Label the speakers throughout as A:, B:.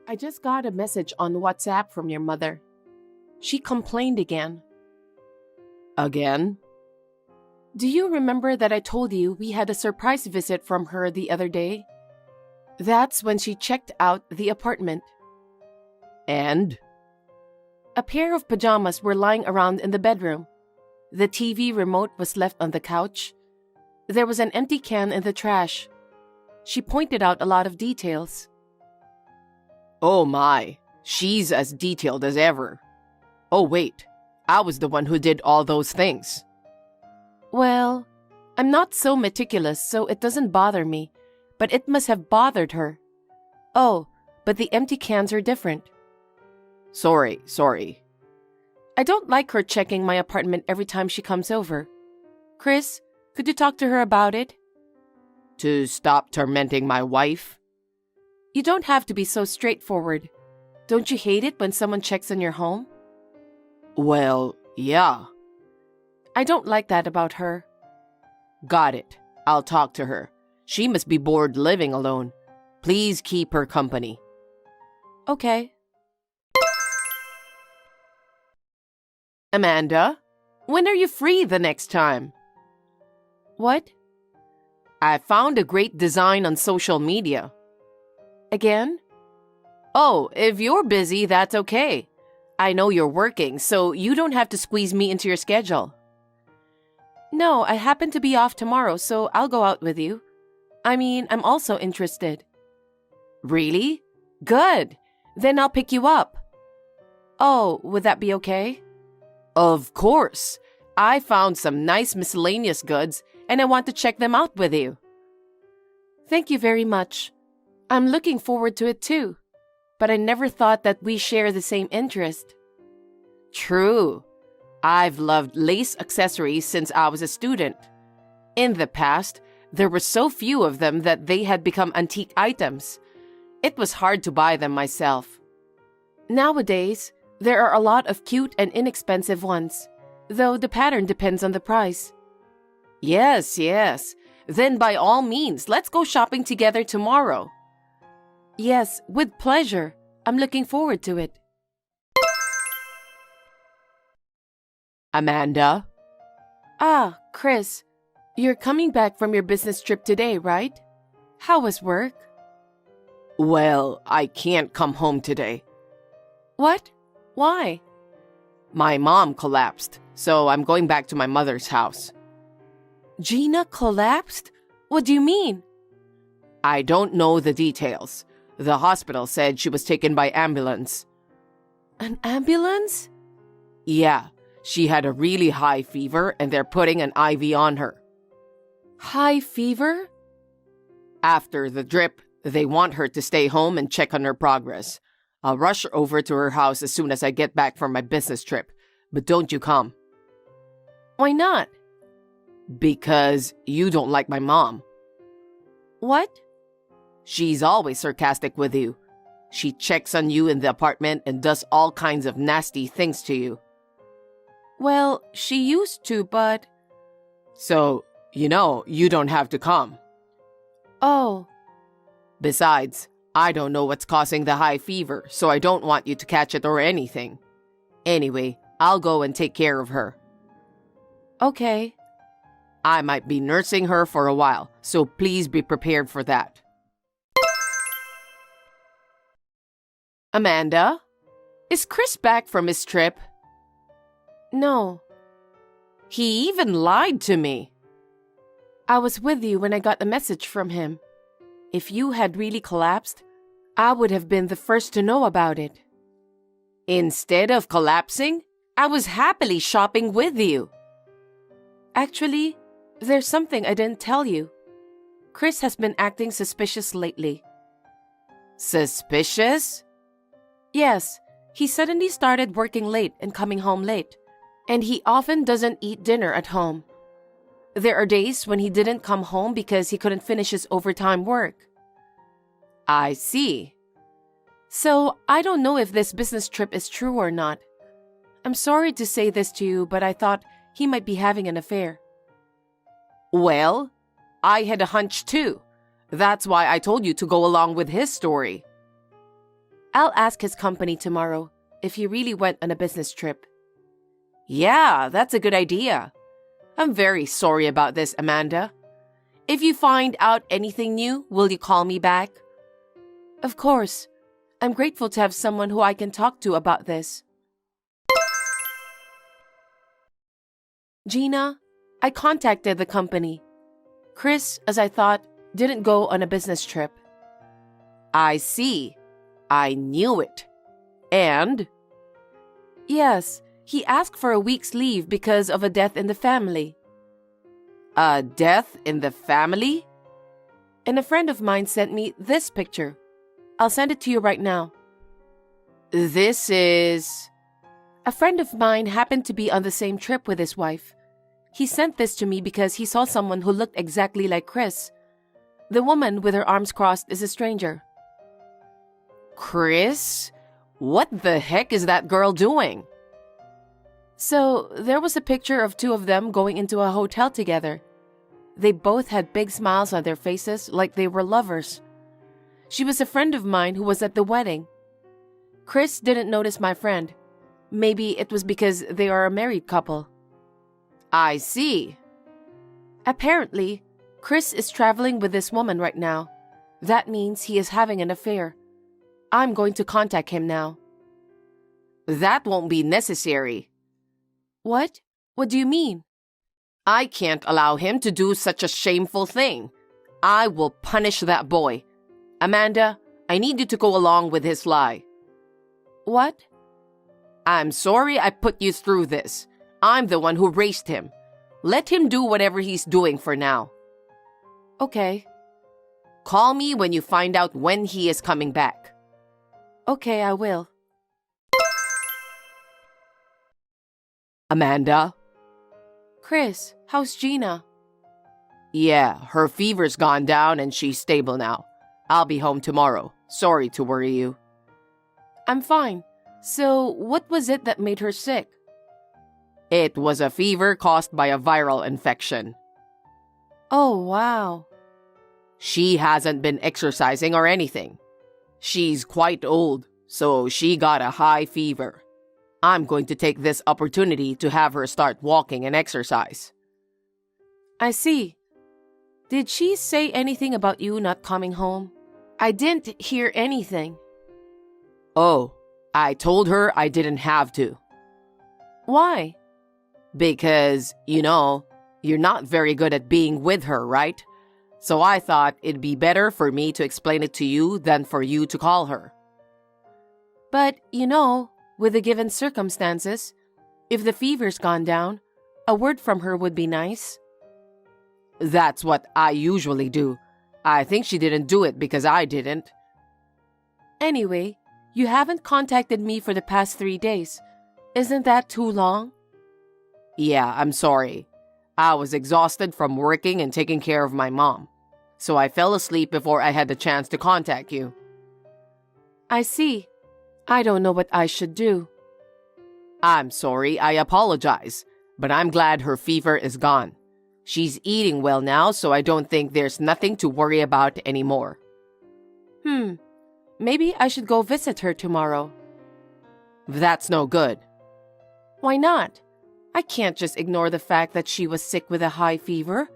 A: I just got a message on WhatsApp from your mother. She complained again.
B: Again?
A: Do you remember that I told you we had a surprise visit from her the other day? That's when she checked out the apartment.
B: And?
A: A pair of pajamas were lying around in the bedroom. The TV remote was left on the couch. There was an empty can in the trash. She pointed out a lot of details.
B: Oh my, she's as detailed as ever. Oh wait, I was the one who did all those things.
A: Well, I'm not so meticulous, so it doesn't bother me, but it must have bothered her. Oh, but the empty cans are different.
B: Sorry.
A: I don't like her checking my apartment every time she comes over. Chris, could you talk to her about it?
B: To stop tormenting my wife?
A: You don't have to be so straightforward. Don't you hate it when someone checks on your home?
B: Well, yeah.
A: I don't like that about her.
B: Got it. I'll talk to her. She must be bored living alone. Please keep her company.
A: Okay.
B: Amanda, when are you free the next time?
A: What?
B: I found a great design on social media.
A: Again?
B: Oh, if you're busy, that's okay. I know you're working, so you don't have to squeeze me into your schedule.
A: No, I happen to be off tomorrow, so I'll go out with you. I mean, I'm also interested.
B: Really?
A: Good. Then I'll pick you up. Oh, would that be okay?
B: Of course. I found some nice miscellaneous goods, and I want to check them out with you.
A: Thank you very much. I'm looking forward to it too. But I never thought that we share the same interest.
B: True. I've loved lace accessories since I was a student. In the past, there were so few of them that they had become antique items. It was hard to buy them myself.
A: Nowadays, there are a lot of cute and inexpensive ones, though the pattern depends on the price.
B: Yes. Then by all means, let's go shopping together tomorrow.
A: Yes, with pleasure. I'm looking forward to it.
B: Amanda?
A: Ah, Chris. You're coming back from your business trip today, right? How was work?
B: Well, I can't come home today.
A: What? Why?
B: My mom collapsed, so I'm going back to my mother's house.
A: Gina collapsed? What do you mean?
B: I don't know the details. The hospital said she was taken by ambulance.
A: An ambulance?
B: Yeah, she had a really high fever and they're putting an IV on her.
A: High fever?
B: After the drip, they want her to stay home and check on her progress. I'll rush over to her house as soon as I get back from my business trip, but don't you come.
A: Why not?
B: Because you don't like my mom.
A: What?
B: She's always sarcastic with you. She checks on you in the apartment and does all kinds of nasty things to you.
A: Well, she used to, but...
B: So, you don't have to come.
A: Oh.
B: Besides, I don't know what's causing the high fever, so I don't want you to catch it or anything. Anyway, I'll go and take care of her.
A: Okay.
B: I might be nursing her for a while, so please be prepared for that. Amanda? Is Chris back from his trip?
A: No.
B: He even lied to me.
A: I was with you when I got a message from him. If you had really collapsed, I would have been the first to know about it.
B: Instead of collapsing, I was happily shopping with you.
A: Actually, there's something I didn't tell you. Chris has been acting suspicious lately.
B: Suspicious?
A: Yes, he suddenly started working late and coming home late, and he often doesn't eat dinner at home. There are days when he didn't come home because he couldn't finish his overtime work.
B: I see.
A: So, I don't know if this business trip is true or not. I'm sorry to say this to you, but I thought he might be having an affair.
B: Well, I had a hunch too. That's why I told you to go along with his story.
A: I'll ask his company tomorrow if he really went on a business trip.
B: Yeah, that's a good idea. I'm very sorry about this, Amanda. If you find out anything new, will you call me back?
A: Of course. I'm grateful to have someone who I can talk to about this. Gina, I contacted the company. Chris, as I thought, didn't go on a business trip.
B: I see. I knew it. And?
A: Yes, he asked for a week's leave because of a death in the family.
B: A death in the family?
A: And a friend of mine sent me this picture. I'll send it to you right now.
B: This is...
A: A friend of mine happened to be on the same trip with his wife. He sent this to me because he saw someone who looked exactly like Chris. The woman with her arms crossed is a stranger.
B: Chris? What the heck is that girl doing?
A: So, there was a picture of two of them going into a hotel together. They both had big smiles on their faces like they were lovers. She was a friend of mine who was at the wedding. Chris didn't notice my friend. Maybe it was because they are a married couple.
B: I see.
A: Apparently, Chris is traveling with this woman right now. That means he is having an affair. I'm going to contact him now.
B: That won't be necessary.
A: What? What do you mean?
B: I can't allow him to do such a shameful thing. I will punish that boy. Amanda, I need you to go along with his lie.
A: What?
B: I'm sorry I put you through this. I'm the one who raised him. Let him do whatever he's doing for now.
A: Okay.
B: Call me when you find out when he is coming back.
A: Okay, I will.
B: Amanda?
A: Chris, how's Gina?
B: Yeah, her fever's gone down and she's stable now. I'll be home tomorrow. Sorry to worry you.
A: I'm fine. So, what was it that made her sick?
B: It was a fever caused by a viral infection.
A: Oh, wow.
B: She hasn't been exercising or anything. She's quite old, so she got a high fever. I'm going to take this opportunity to have her start walking and exercise.
A: I see. Did she say anything about you not coming home? I didn't hear anything.
B: Oh, I told her I didn't have to.
A: Why?
B: Because, you're not very good at being with her, right? So I thought it'd be better for me to explain it to you than for you to call her.
A: But, with the given circumstances, if the fever's gone down, a word from her would be nice.
B: That's what I usually do. I think she didn't do it because I didn't.
A: Anyway, you haven't contacted me for the past 3 days. Isn't that too long?
B: Yeah, I'm sorry. I was exhausted from working and taking care of my mom. So I fell asleep before I had the chance to contact you.
A: I see. I don't know what I should do.
B: I'm sorry, I apologize. But I'm glad her fever is gone. She's eating well now, so I don't think there's nothing to worry about anymore.
A: Maybe I should go visit her tomorrow.
B: That's no good.
A: Why not? I can't just ignore the fact that she was sick with a high fever.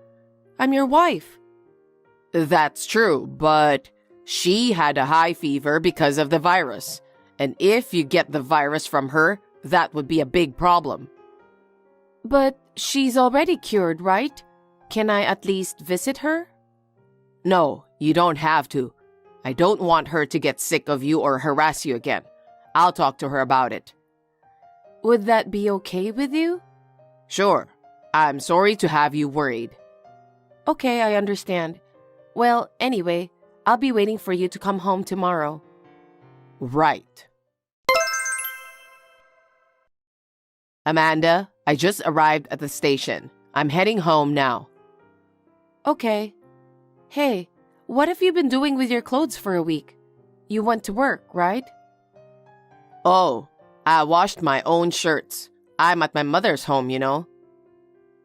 A: I'm your wife.
B: That's true, but she had a high fever because of the virus. And if you get the virus from her, that would be a big problem.
A: But she's already cured, right? Can I at least visit her?
B: No, you don't have to. I don't want her to get sick of you or harass you again. I'll talk to her about it.
A: Would that be okay with you?
B: Sure. I'm sorry to have you worried.
A: Okay, I understand. Well, anyway, I'll be waiting for you to come home tomorrow.
B: Right. Amanda, I just arrived at the station. I'm heading home now.
A: Okay. Hey, what have you been doing with your clothes for a week? You went to work, right?
B: Oh, I washed my own shirts. I'm at my mother's home,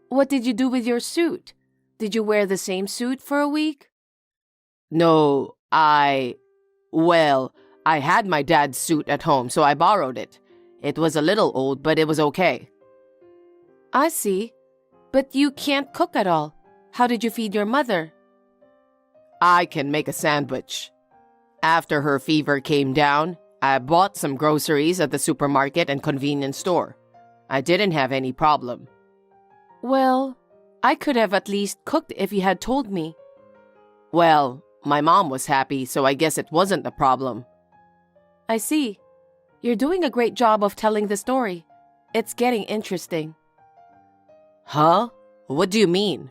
A: What did you do with your suit? Did you wear the same suit for a week?
B: No, I I had my dad's suit at home, so I borrowed it. It was a little old, but it was okay.
A: I see. But you can't cook at all. How did you feed your mother?
B: I can make a sandwich. After her fever came down, I bought some groceries at the supermarket and convenience store. I didn't have any problem.
A: Well, I could have at least cooked if you had told me.
B: Well, my mom was happy, so I guess it wasn't a problem.
A: I see. You're doing a great job of telling the story. It's getting interesting.
B: Huh? What do you mean?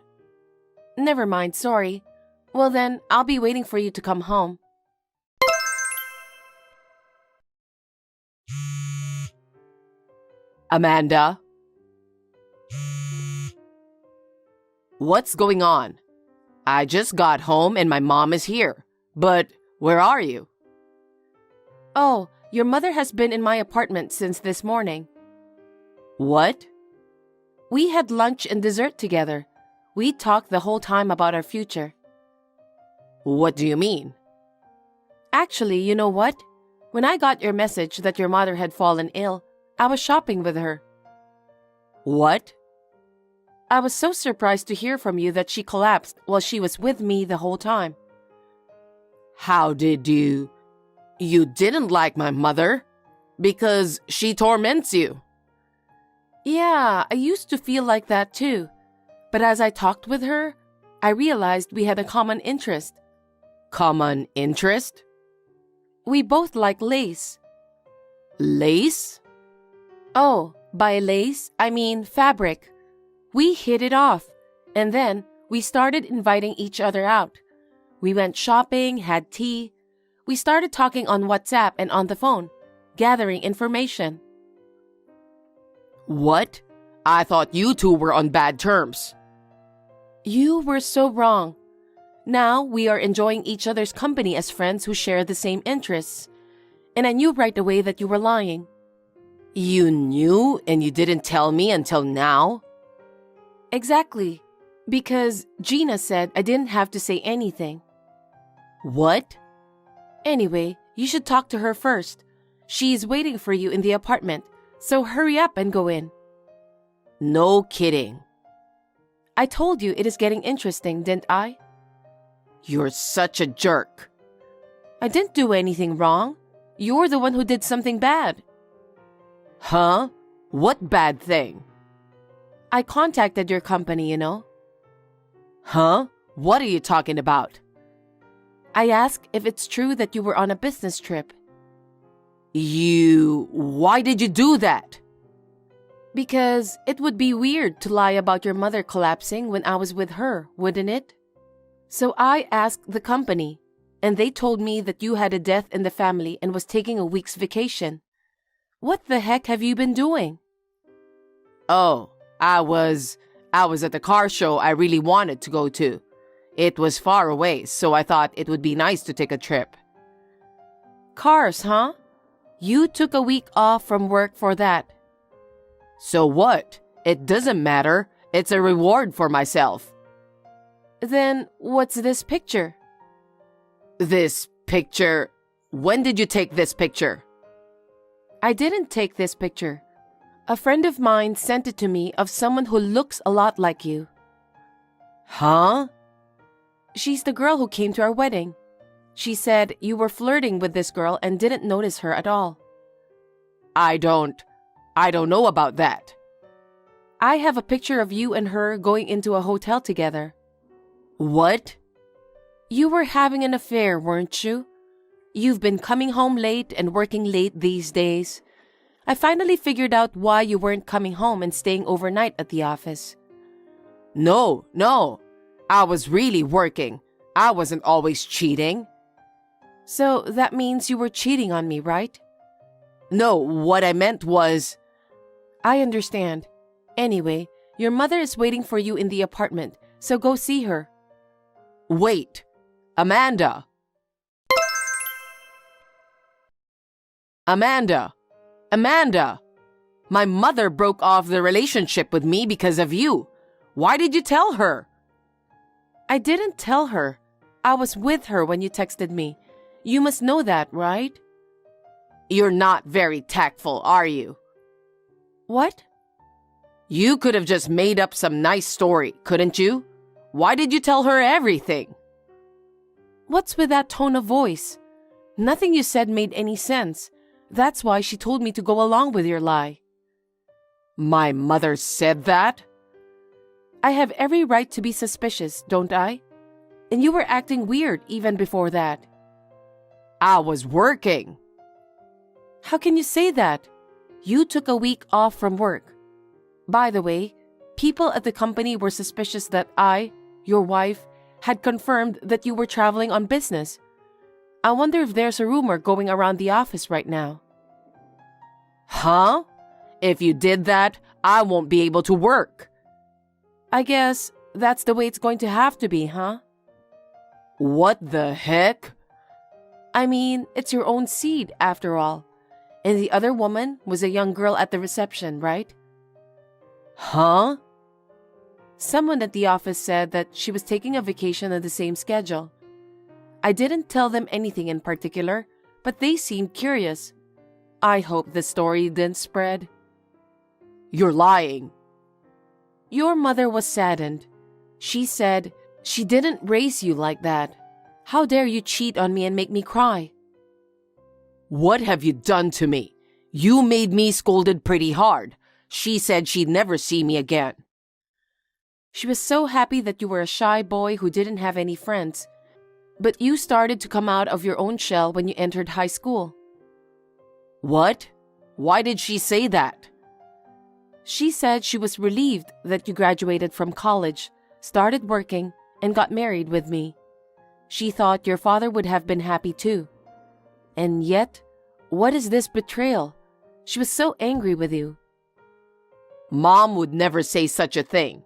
A: Never mind, sorry. Well then, I'll be waiting for you to come home.
B: Amanda? What's going on? I just got home and my mom is here. But where are you?
A: Oh, your mother has been in my apartment since this morning.
B: What?
A: We had lunch and dessert together. We talked the whole time about our future.
B: What do you mean?
A: Actually, you know what? When I got your message that your mother had fallen ill, I was shopping with her.
B: What?
A: I was so surprised to hear from you that she collapsed while she was with me the whole time.
B: How did you... You didn't like my mother? Because she torments you.
A: Yeah, I used to feel like that too. But as I talked with her, I realized we had a common interest.
B: Common interest?
A: We both like lace.
B: Lace?
A: Oh, by lace, I mean fabric. We hit it off, and then we started inviting each other out. We went shopping, had tea. We started talking on WhatsApp and on the phone, gathering information.
B: What? I thought you two were on bad terms.
A: You were so wrong. Now we are enjoying each other's company as friends who share the same interests. And I knew right away that you were lying.
B: You knew and you didn't tell me until now?
A: Exactly. Because Gina said I didn't have to say anything.
B: What?
A: Anyway, you should talk to her first. She is waiting for you in the apartment, so hurry up and go in.
B: No kidding.
A: I told you it is getting interesting, didn't I?
B: You're such a jerk.
A: I didn't do anything wrong. You're the one who did something bad.
B: Huh? What bad thing?
A: I contacted your company, you know.
B: Huh? What are you talking about?
A: I asked if it's true that you were on a business trip.
B: Why did you do that?
A: Because it would be weird to lie about your mother collapsing when I was with her, wouldn't it? So I asked the company, and they told me that you had a death in the family and was taking a week's vacation. What the heck have you been doing?
B: Oh, I was at the car show I really wanted to go to. It was far away, so I thought it would be nice to take a trip.
A: Cars, huh? You took a week off from work for that.
B: So what? It doesn't matter. It's a reward for myself.
A: Then what's this picture?
B: This picture? When did you take this picture?
A: I didn't take this picture. A friend of mine sent it to me of someone who looks a lot like you.
B: Huh?
A: She's the girl who came to our wedding. She said you were flirting with this girl and didn't notice her at all.
B: I don't know about that.
A: I have a picture of you and her going into a hotel together.
B: What?
A: You were having an affair, weren't you? You've been coming home late and working late these days. I finally figured out why you weren't coming home and staying overnight at the office.
B: No. I was really working. I wasn't always cheating.
A: So that means you were cheating on me, right?
B: No, what I meant was...
A: I understand. Anyway, your mother is waiting for you in the apartment, so go see her.
B: Wait, Amanda! Amanda! My mother broke off the relationship with me because of you. Why did you tell her?
A: I didn't tell her. I was with her when you texted me. You must know that, right?
B: You're not very tactful, are you?
A: What?
B: You could have just made up some nice story, couldn't you? Why did you tell her everything?
A: What's with that tone of voice? Nothing you said made any sense. That's why she told me to go along with your lie.
B: My mother said that?
A: I have every right to be suspicious, don't I? And you were acting weird even before that.
B: I was working.
A: How can you say that? You took a week off from work. By the way, people at the company were suspicious that I, your wife, had confirmed that you were traveling on business. I wonder if there's a rumor going around the office right now.
B: Huh? If you did that, I won't be able to work.
A: I guess that's the way it's going to have to be, huh?
B: What the heck?
A: I mean, it's your own seed, after all. And the other woman was a young girl at the reception, right?
B: Huh?
A: Someone at the office said that she was taking a vacation on the same schedule. I didn't tell them anything in particular, but they seemed curious. I hope the story didn't spread.
B: You're lying.
A: Your mother was saddened. She said she didn't raise you like that. How dare you cheat on me and make me cry?
B: What have you done to me? You made me scolded pretty hard. She said she'd never see me again.
A: She was so happy that you were a shy boy who didn't have any friends. But you started to come out of your own shell when you entered high school.
B: What? Why did she say that?
A: She said she was relieved that you graduated from college, started working, and got married with me. She thought your father would have been happy too. And yet, what is this betrayal? She was so angry with you.
B: Mom would never say such a thing.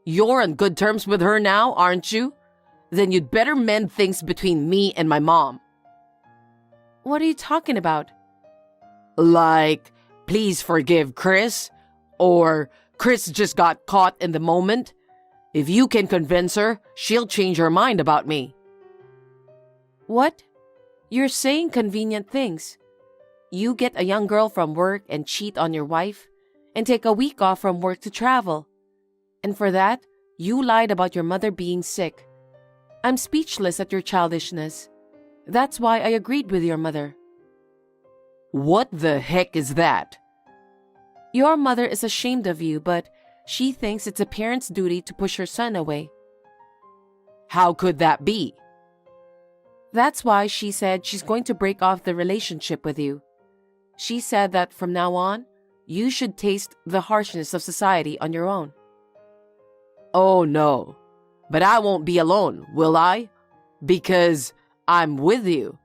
B: You're on good terms with her now, aren't you? Then you'd better mend things between me and my mom.
A: What are you talking about?
B: Like, please forgive Chris, or Chris just got caught in the moment. If you can convince her, she'll change her mind about me.
A: What? You're saying convenient things. You get a young girl from work and cheat on your wife, and take a week off from work to travel. And for that, you lied about your mother being sick. I'm speechless at your childishness. That's why I agreed with your mother.
B: What the heck is that?
A: Your mother is ashamed of you, but she thinks it's a parent's duty to push her son away.
B: How could that be?
A: That's why she said she's going to break off the relationship with you. She said that from now on, you should taste the harshness of society on your own.
B: Oh no, but I won't be alone, will I? Because I'm with you.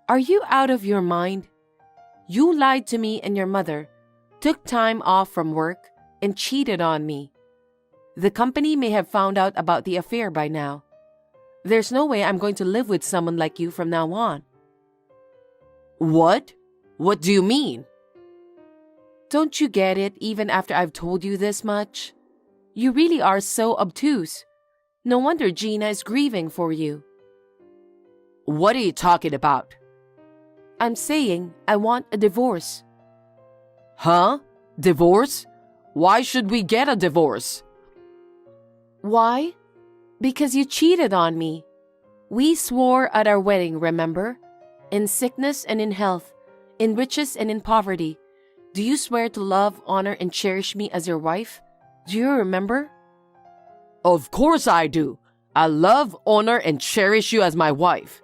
A: Are you out of your mind? You lied to me and your mother, took time off from work, and cheated on me. The company may have found out about the affair by now. There's no way I'm going to live with someone like you from now on.
B: What? What do you mean?
A: Don't you get it even after I've told you this much? You really are so obtuse. No wonder Gina is grieving for you.
B: What are you talking about?
A: I'm saying I want a divorce.
B: Huh? Divorce? Why should we get a divorce?
A: Why? Because you cheated on me. We swore at our wedding, remember? In sickness and in health, in riches and in poverty. Do you swear to love, honor, and cherish me as your wife? Do you remember?
B: Of course I do. I love, honor, and cherish you as my wife.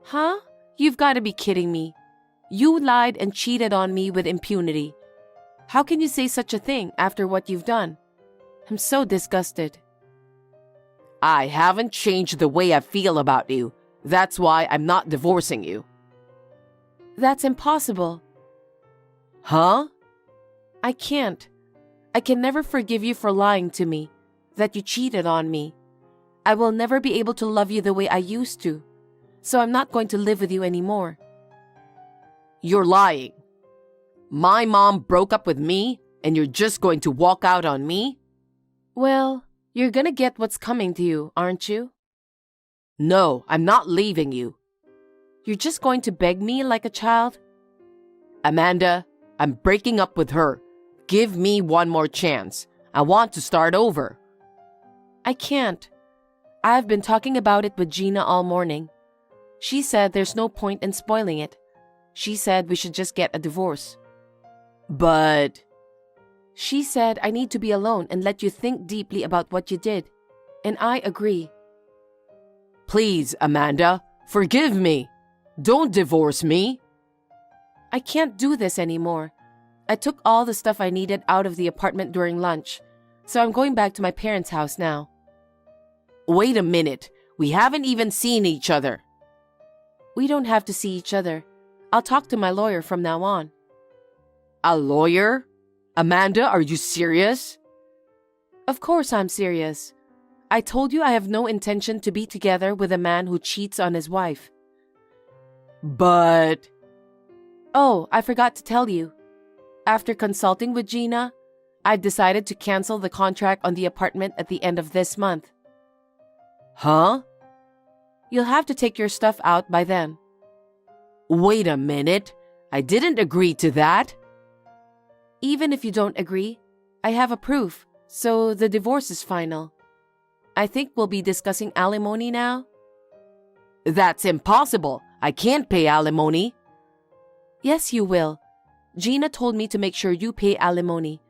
A: Huh? You've got to be kidding me. You lied and cheated on me with impunity. How can you say such a thing after what you've done? I'm so disgusted.
B: I haven't changed the way I feel about you. That's why I'm not divorcing you.
A: That's impossible.
B: Huh?
A: I can't. I can never forgive you for lying to me, that you cheated on me. I will never be able to love you the way I used to, so I'm not going to live with you anymore.
B: You're lying. My mom broke up with me, and you're just going to walk out on me?
A: Well, you're gonna get what's coming to you, aren't you?
B: No, I'm not leaving you.
A: You're just going to beg me like a child?
B: Amanda, I'm breaking up with her. Give me one more chance. I want to start over.
A: I can't. I've been talking about it with Gina all morning. She said there's no point in spoiling it. She said we should just get a divorce.
B: But...
A: She said I need to be alone and let you think deeply about what you did. And I agree.
B: Please, Amanda, forgive me. Don't divorce me.
A: I can't do this anymore. I took all the stuff I needed out of the apartment during lunch, so I'm going back to my parents' house now.
B: Wait a minute. We haven't even seen each other.
A: We don't have to see each other. I'll talk to my lawyer from now on.
B: A lawyer? Amanda, are you serious?
A: Of course I'm serious. I told you I have no intention to be together with a man who cheats on his wife.
B: But...
A: Oh, I forgot to tell you. After consulting with Gina, I've decided to cancel the contract on the apartment at the end of this month.
B: Huh?
A: You'll have to take your stuff out by then.
B: Wait a minute. I didn't agree to that.
A: Even if you don't agree, I have a proof, so the divorce is final. I think we'll be discussing alimony now.
B: That's impossible. I can't pay alimony.
A: Yes, you will. Gina told me to make sure you pay alimony,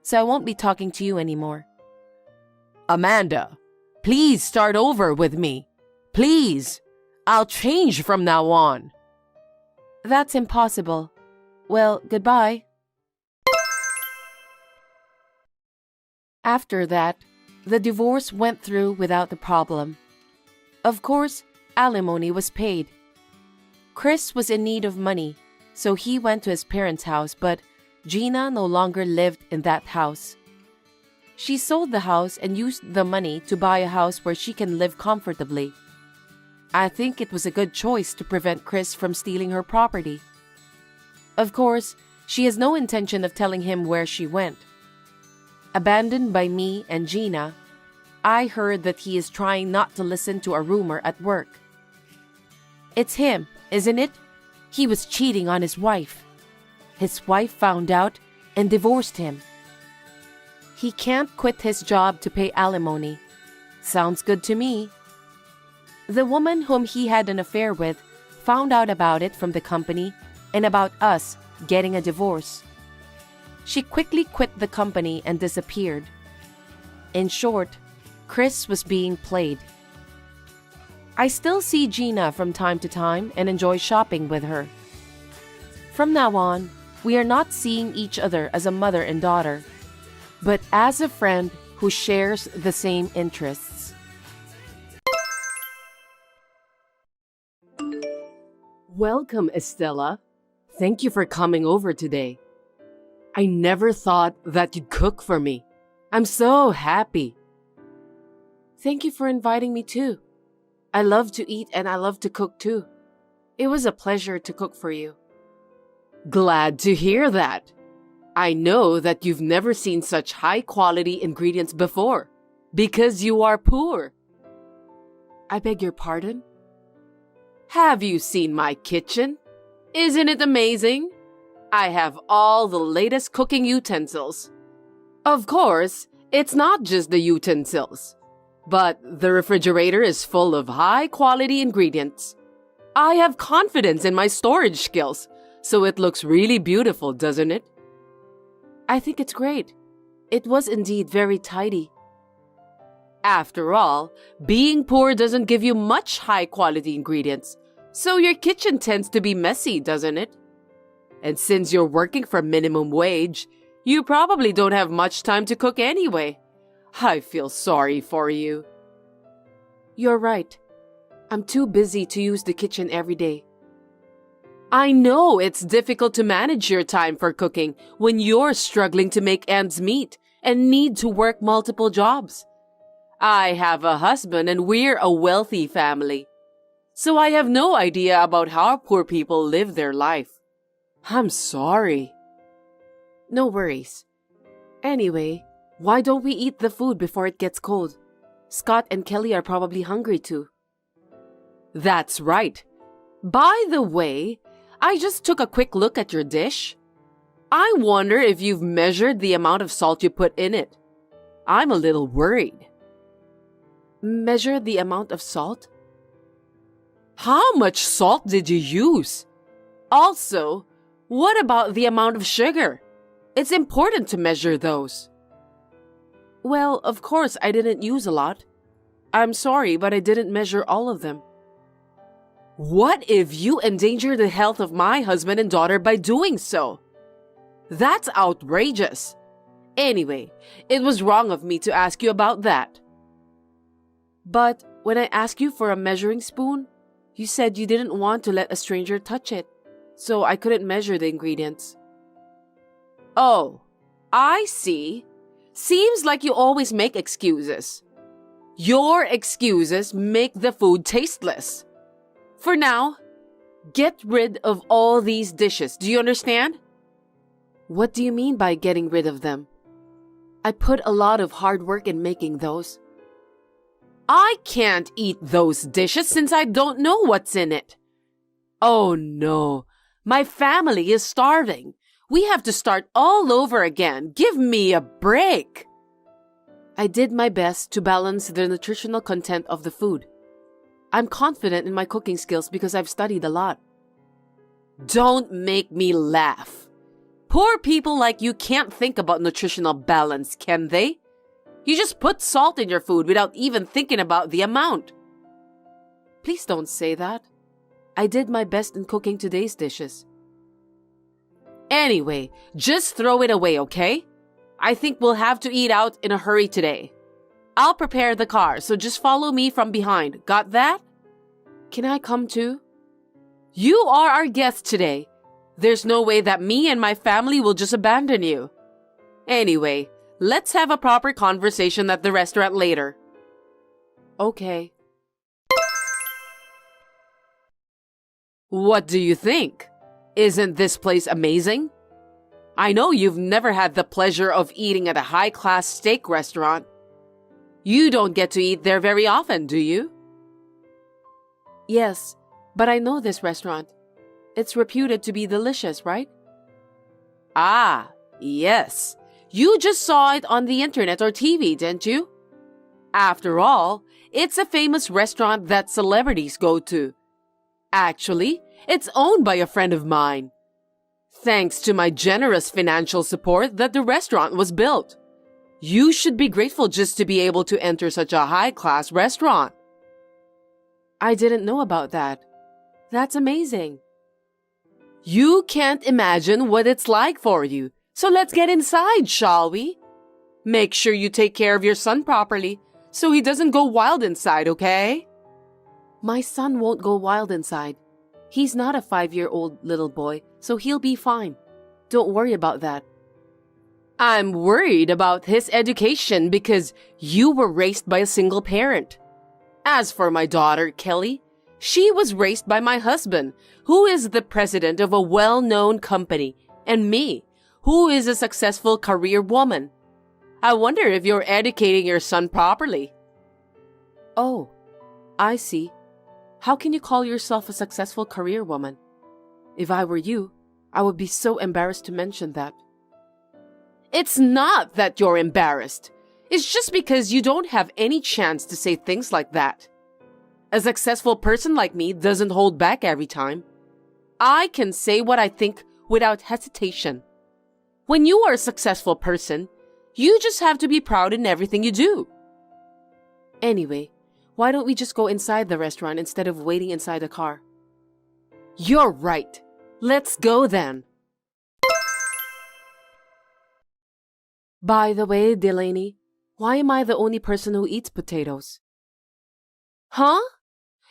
A: so I won't be talking to you anymore.
B: Amanda, please start over with me. Please. I'll change from now on.
A: That's impossible. Well, goodbye. After that, the divorce went through without a problem. Of course, alimony was paid. Chris was in need of money, so he went to his parents' house, but Gina no longer lived in that house. She sold the house and used the money to buy a house where she can live comfortably. I think it was a good choice to prevent Chris from stealing her property. Of course, she has no intention of telling him where she went. Abandoned by me and Gina, I heard that he is trying not to listen to a rumor at work. It's him, isn't it? He was cheating on his wife. His wife found out and divorced him. He can't quit his job to pay alimony. Sounds good to me. The woman whom he had an affair with found out about it from the company and about us getting a divorce. She quickly quit the company and disappeared. In short, Chris was being played. I still see Gina from time to time and enjoy shopping with her. From now on, we are not seeing each other as a mother and daughter, but as a friend who shares the same interests.
B: Welcome, Estella. Thank you for coming over today. I never thought that you'd cook for me. I'm so happy.
A: Thank you for inviting me too. I love to eat and I love to cook too. It was a pleasure to cook for you.
B: Glad to hear that. I know that you've never seen such high-quality ingredients before, because you are poor.
A: I beg your pardon?
B: Have you seen my kitchen? Isn't it amazing? I have all the latest cooking utensils. Of course, it's not just the utensils, but the refrigerator is full of high-quality ingredients. I have confidence in my storage skills, so it looks really beautiful, doesn't it?
A: I think it's great. It was indeed very tidy.
B: After all, being poor doesn't give you much high-quality ingredients, so your kitchen tends to be messy, doesn't it? And since you're working for minimum wage, you probably don't have much time to cook anyway. I feel sorry for you.
A: You're right. I'm too busy to use the kitchen every day.
B: I know it's difficult to manage your time for cooking when you're struggling to make ends meet and need to work multiple jobs. I have a husband and we're a wealthy family, so I have no idea about how poor people live their life. I'm sorry.
A: No worries. Anyway, why don't we eat the food before it gets cold? Scott and Kelly are probably hungry too.
B: That's right. By the way, I just took a quick look at your dish. I wonder if you've measured the amount of salt you put in it. I'm a little worried.
A: Measure the amount of salt?
B: How much salt did you use? Also, what about the amount of sugar? It's important to measure those.
A: Well, of course I didn't use a lot. I'm sorry, but I didn't measure all of them.
B: What if you endanger the health of my husband and daughter by doing so? That's outrageous. Anyway, it was wrong of me to ask you about that.
A: But when I asked you for a measuring spoon, you said you didn't want to let a stranger touch it, so I couldn't measure the ingredients.
B: Oh, I see. Seems like you always make excuses. Your excuses make the food tasteless. For now, get rid of all these dishes. Do you understand?
A: What do you mean by getting rid of them? I put a lot of hard work in making those.
B: I can't eat those dishes since I don't know what's in it. Oh no, my family is starving. We have to start all over again. Give me a break.
A: I did my best to balance the nutritional content of the food. I'm confident in my cooking skills because I've studied a lot.
B: Don't make me laugh. Poor people like you can't think about nutritional balance, can they? You just put salt in your food without even thinking about the amount.
A: Please don't say that. I did my best in cooking today's dishes.
B: Anyway, just throw it away, okay? I think we'll have to eat out in a hurry today. I'll prepare the car, so just follow me from behind. Got that?
A: Can I come too?
B: You are our guest today. There's no way that me and my family will just abandon you. Anyway, let's have a proper conversation at the restaurant later.
A: Okay.
B: What do you think? Isn't this place amazing? I know you've never had the pleasure of eating at a high-class steak restaurant. You don't get to eat there very often, do you?
A: Yes, but I know this restaurant. It's reputed to be delicious, right?
B: Ah, yes. You just saw it on the internet or TV, didn't you? After all, it's a famous restaurant that celebrities go to. Actually, it's owned by a friend of mine. Thanks to my generous financial support that the restaurant was built. You should be grateful just to be able to enter such a high-class restaurant.
A: I didn't know about that. That's amazing.
B: You can't imagine what it's like for you. So let's get inside, shall we? Make sure you take care of your son properly so he doesn't go wild inside, okay?
A: My son won't go wild inside. He's not a 5-year-old little boy, so he'll be fine. Don't worry about that.
B: I'm worried about his education because you were raised by a single parent. As for my daughter, Kelly, she was raised by my husband, who is the president of a well-known company, and me, who is a successful career woman. I wonder if you're educating your son properly.
A: Oh, I see. How can you call yourself a successful career woman? If I were you, I would be so embarrassed to mention that.
B: It's not that you're embarrassed. It's just because you don't have any chance to say things like that. A successful person like me doesn't hold back every time. I can say what I think without hesitation. When you are a successful person, you just have to be proud in everything you do.
A: Anyway, why don't we just go inside the restaurant instead of waiting inside the car?
B: You're right. Let's go then.
A: By the way, Delaney, why am I the only person who eats potatoes?
B: Huh?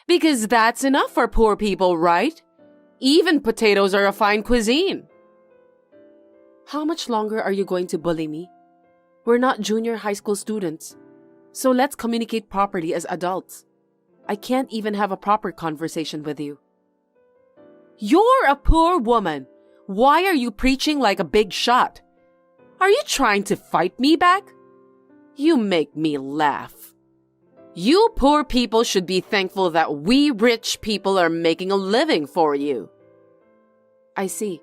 B: Because that's enough for poor people, right? Even potatoes are a fine cuisine.
A: How much longer are you going to bully me? We're not junior high school students, so let's communicate properly as adults. I can't even have a proper conversation with you.
B: You're a poor woman. Why are you preaching like a big shot? Are you trying to fight me back? You make me laugh. You poor people should be thankful that we rich people are making a living for you.
A: I see.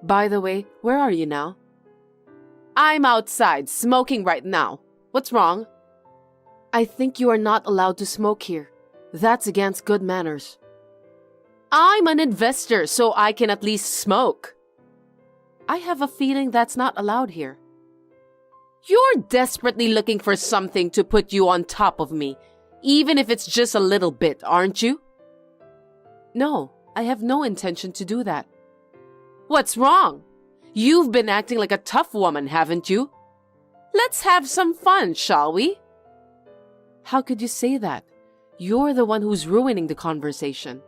A: By the way, where are you now?
B: I'm outside, smoking right now. What's wrong?
A: I think you are not allowed to smoke here. That's against good manners.
B: I'm an investor, so I can at least smoke.
A: I have a feeling that's not allowed here.
B: You're desperately looking for something to put you on top of me, even if it's just a little bit, aren't you?
A: No, I have no intention to do that.
B: What's wrong? You've been acting like a tough woman, haven't you? Let's have some fun, shall we?
A: How could you say that? You're the one who's ruining the conversation.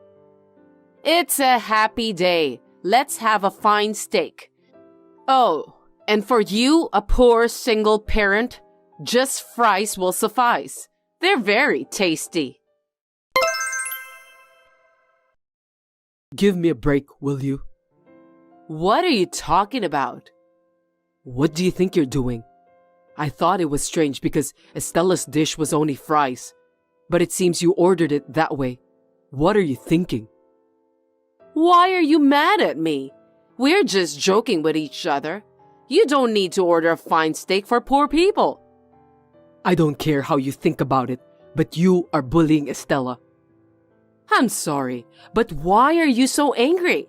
B: It's a happy day. Let's have a fine steak. Oh, and for you, a poor single parent, just fries will suffice. They're very tasty.
C: Give me a break, will you?
B: What are you talking about?
C: What do you think you're doing? I thought it was strange because Estella's dish was only fries, but it seems you ordered it that way. What are you thinking?
B: Why are you mad at me? We're just joking with each other. You don't need to order a fine steak for poor people.
C: I don't care how you think about it, but you are bullying Estella.
B: I'm sorry, but why are you so angry?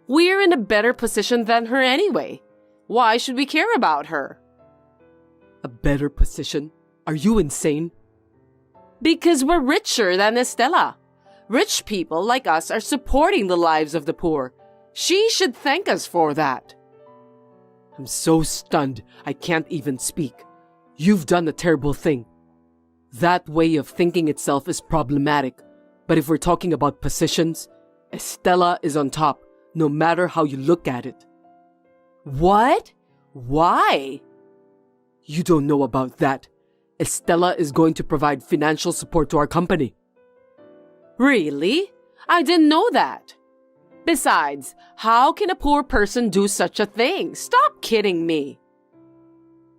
B: We're in a better position than her anyway. Why should we care about her?
C: A better position? Are you insane?
B: Because we're richer than Estella. Rich people like us are supporting the lives of the poor. She should thank us for that.
C: I'm so stunned I can't even speak. You've done a terrible thing. That way of thinking itself is problematic. But if we're talking about positions, Estella is on top, no matter how you look at it.
B: What? Why?
C: You don't know about that. Estella is going to provide financial support to our company.
B: Really? I didn't know that. Besides, how can a poor person do such a thing? Stop kidding me.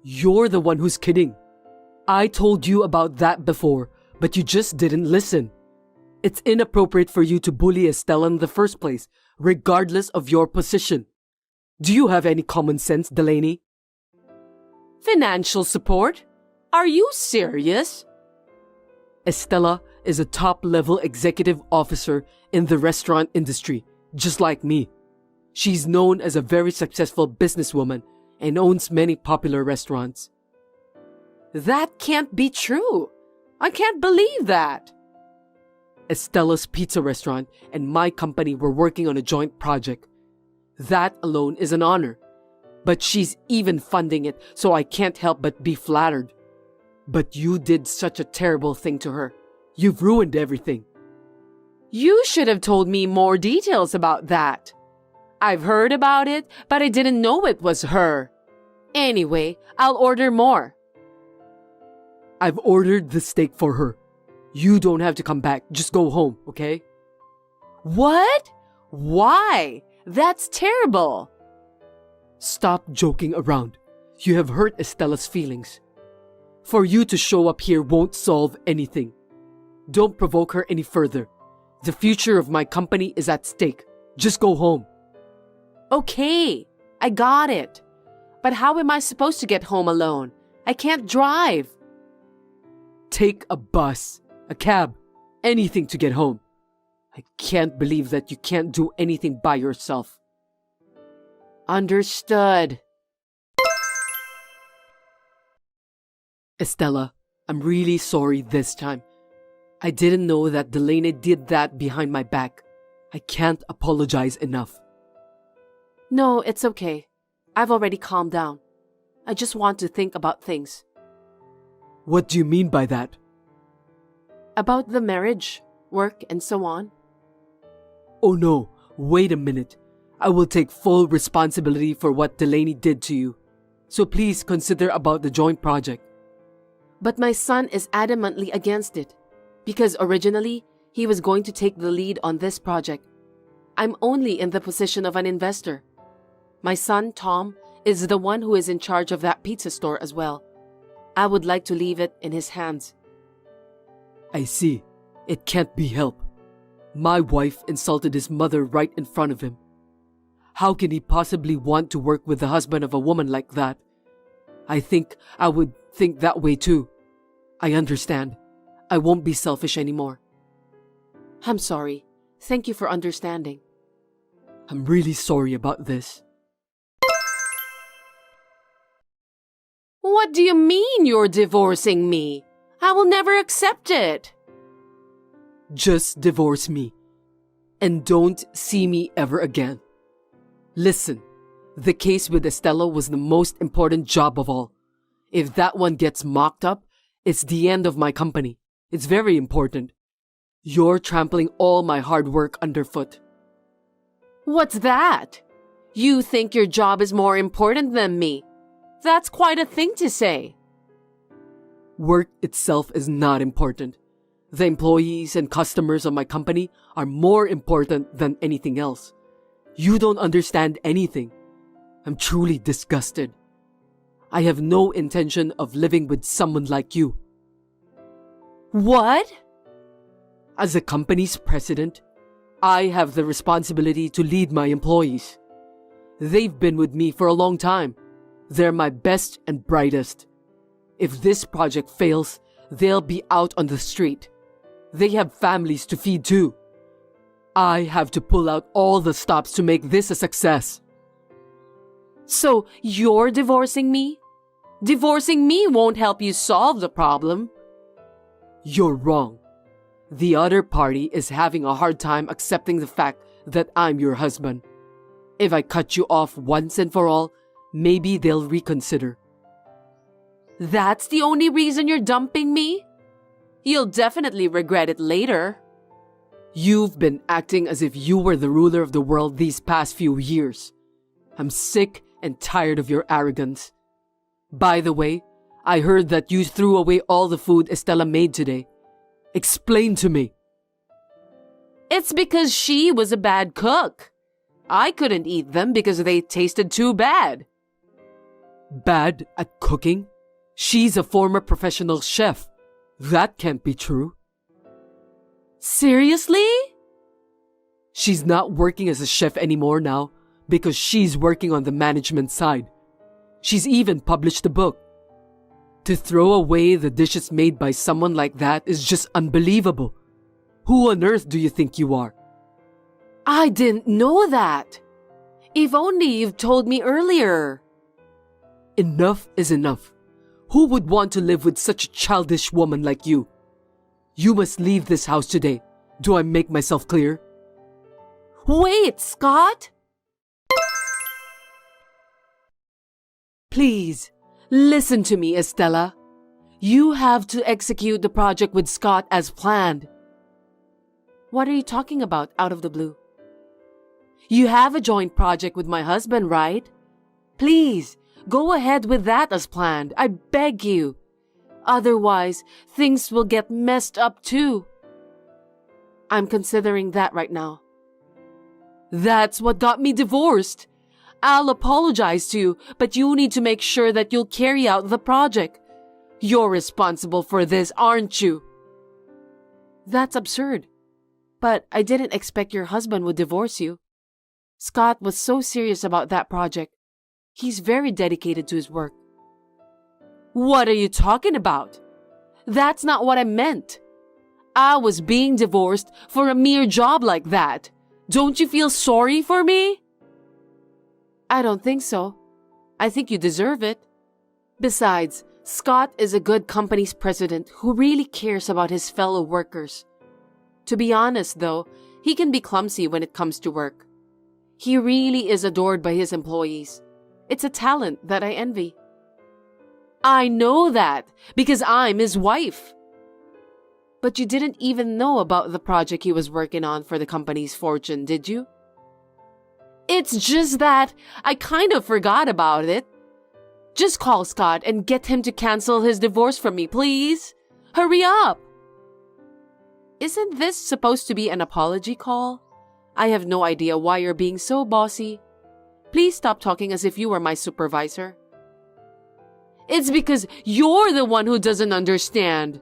C: You're the one who's kidding. I told you about that before, but you just didn't listen. It's inappropriate for you to bully Estella in the first place, regardless of your position. Do you have any common sense, Delaney?
B: Financial support? Are you serious?
C: Estella is a top-level executive officer in the restaurant industry, just like me. She's known as a very successful businesswoman and owns many popular restaurants.
B: That can't be true. I can't believe that.
C: Estella's pizza restaurant and my company were working on a joint project. That alone is an honor. But she's even funding it, so I can't help but be flattered. But you did such a terrible thing to her. You've ruined everything.
B: You should have told me more details about that. I've heard about it, but I didn't know it was her. Anyway, I'll order more.
C: I've ordered the steak for her. You don't have to come back. Just go home, okay?
B: What? Why? That's terrible.
C: Stop joking around. You have hurt Estella's feelings. For you to show up here won't solve anything. Don't provoke her any further. The future of my company is at stake. Just go home.
B: Okay, I got it. But how am I supposed to get home alone? I can't drive.
C: Take a bus, a cab, anything to get home. I can't believe that you can't do anything by yourself.
B: Understood.
C: Estella, I'm really sorry this time. I didn't know that Delaney did that behind my back. I can't apologize enough.
A: No, it's okay. I've already calmed down. I just want to think about things.
C: What do you mean by that?
A: About the marriage, work, and so on.
C: Oh no, wait a minute. I will take full responsibility for what Delaney did to you. So please consider about the joint project.
A: But my son is adamantly against it, because originally he was going to take the lead on this project. I'm only in the position of an investor. My son, Tom, is the one who is in charge of that pizza store as well. I would like to leave it in his hands.
C: I see. It can't be helped. My wife insulted his mother right in front of him. How can he possibly want to work with the husband of a woman like that? I think I would think that way too. I understand. I won't be selfish anymore.
A: I'm sorry. Thank you for understanding.
C: I'm really sorry about this.
A: What do you mean you're divorcing me? I will never accept it.
C: Just divorce me. And don't see me ever again. Listen, the case with Estella was the most important job of all. If that one gets mocked up, it's the end of my company. It's very important. You're trampling all my hard work underfoot.
A: What's that? You think your job is more important than me? That's quite a thing to say.
C: Work itself is not important. The employees and customers of my company are more important than anything else. You don't understand anything. I'm truly disgusted. I have no intention of living with someone like you.
A: What?
C: As the company's president, I have the responsibility to lead my employees. They've been with me for a long time. They're my best and brightest. If this project fails, they'll be out on the street. They have families to feed too. I have to pull out all the stops to make this a success.
A: So you're divorcing me? Divorcing me won't help you solve the problem.
C: You're wrong. The other party is having a hard time accepting the fact that I'm your husband. If I cut you off once and for all, maybe they'll reconsider.
A: That's the only reason you're dumping me? You'll definitely regret it later.
C: You've been acting as if you were the ruler of the world these past few years. I'm sick and tired of your arrogance. By the way, I heard that you threw away all the food Estella made today. Explain to me.
A: It's because she was a bad cook. I couldn't eat them because they tasted too bad.
C: Bad at cooking? She's a former professional chef. That can't be true.
A: Seriously?
C: She's not working as a chef anymore now because she's working on the management side. She's even published a book. To throw away the dishes made by someone like that is just unbelievable. Who on earth do you think you are?
A: I didn't know that. If only you've told me earlier.
C: Enough is enough. Who would want to live with such a childish woman like you? You must leave this house today. Do I make myself clear?
A: Wait, Scott!
B: Please, listen to me, Estella. You have to execute the project with Scott as planned.
A: What are you talking about out of the blue?
B: You have a joint project with my husband, right? Please, go ahead with that as planned. I beg you. Otherwise, things will get messed up too.
A: I'm considering that right now.
B: That's what got me divorced. I'll apologize to you, but you need to make sure that you'll carry out the project. You're responsible for this, aren't you?
A: That's absurd. But I didn't expect your husband would divorce you. Scott was so serious about that project. He's very dedicated to his work.
B: What are you talking about? That's not what I meant. I was being divorced for a mere job like that. Don't you feel sorry for me?
A: I don't think so. I think you deserve it. Besides, Scott is a good company's president who really cares about his fellow workers. To be honest, though, he can be clumsy when it comes to work. He really is adored by his employees. It's a talent that I envy.
B: I know that because I'm his wife.
A: But you didn't even know about the project he was working on for the company's fortune, did you?
B: It's just that I kind of forgot about it. Just call Scott and get him to cancel his divorce from me, please. Hurry up.
A: Isn't this supposed to be an apology call? I have no idea why you're being so bossy. Please stop talking as if you were my supervisor.
B: It's because you're the one who doesn't understand.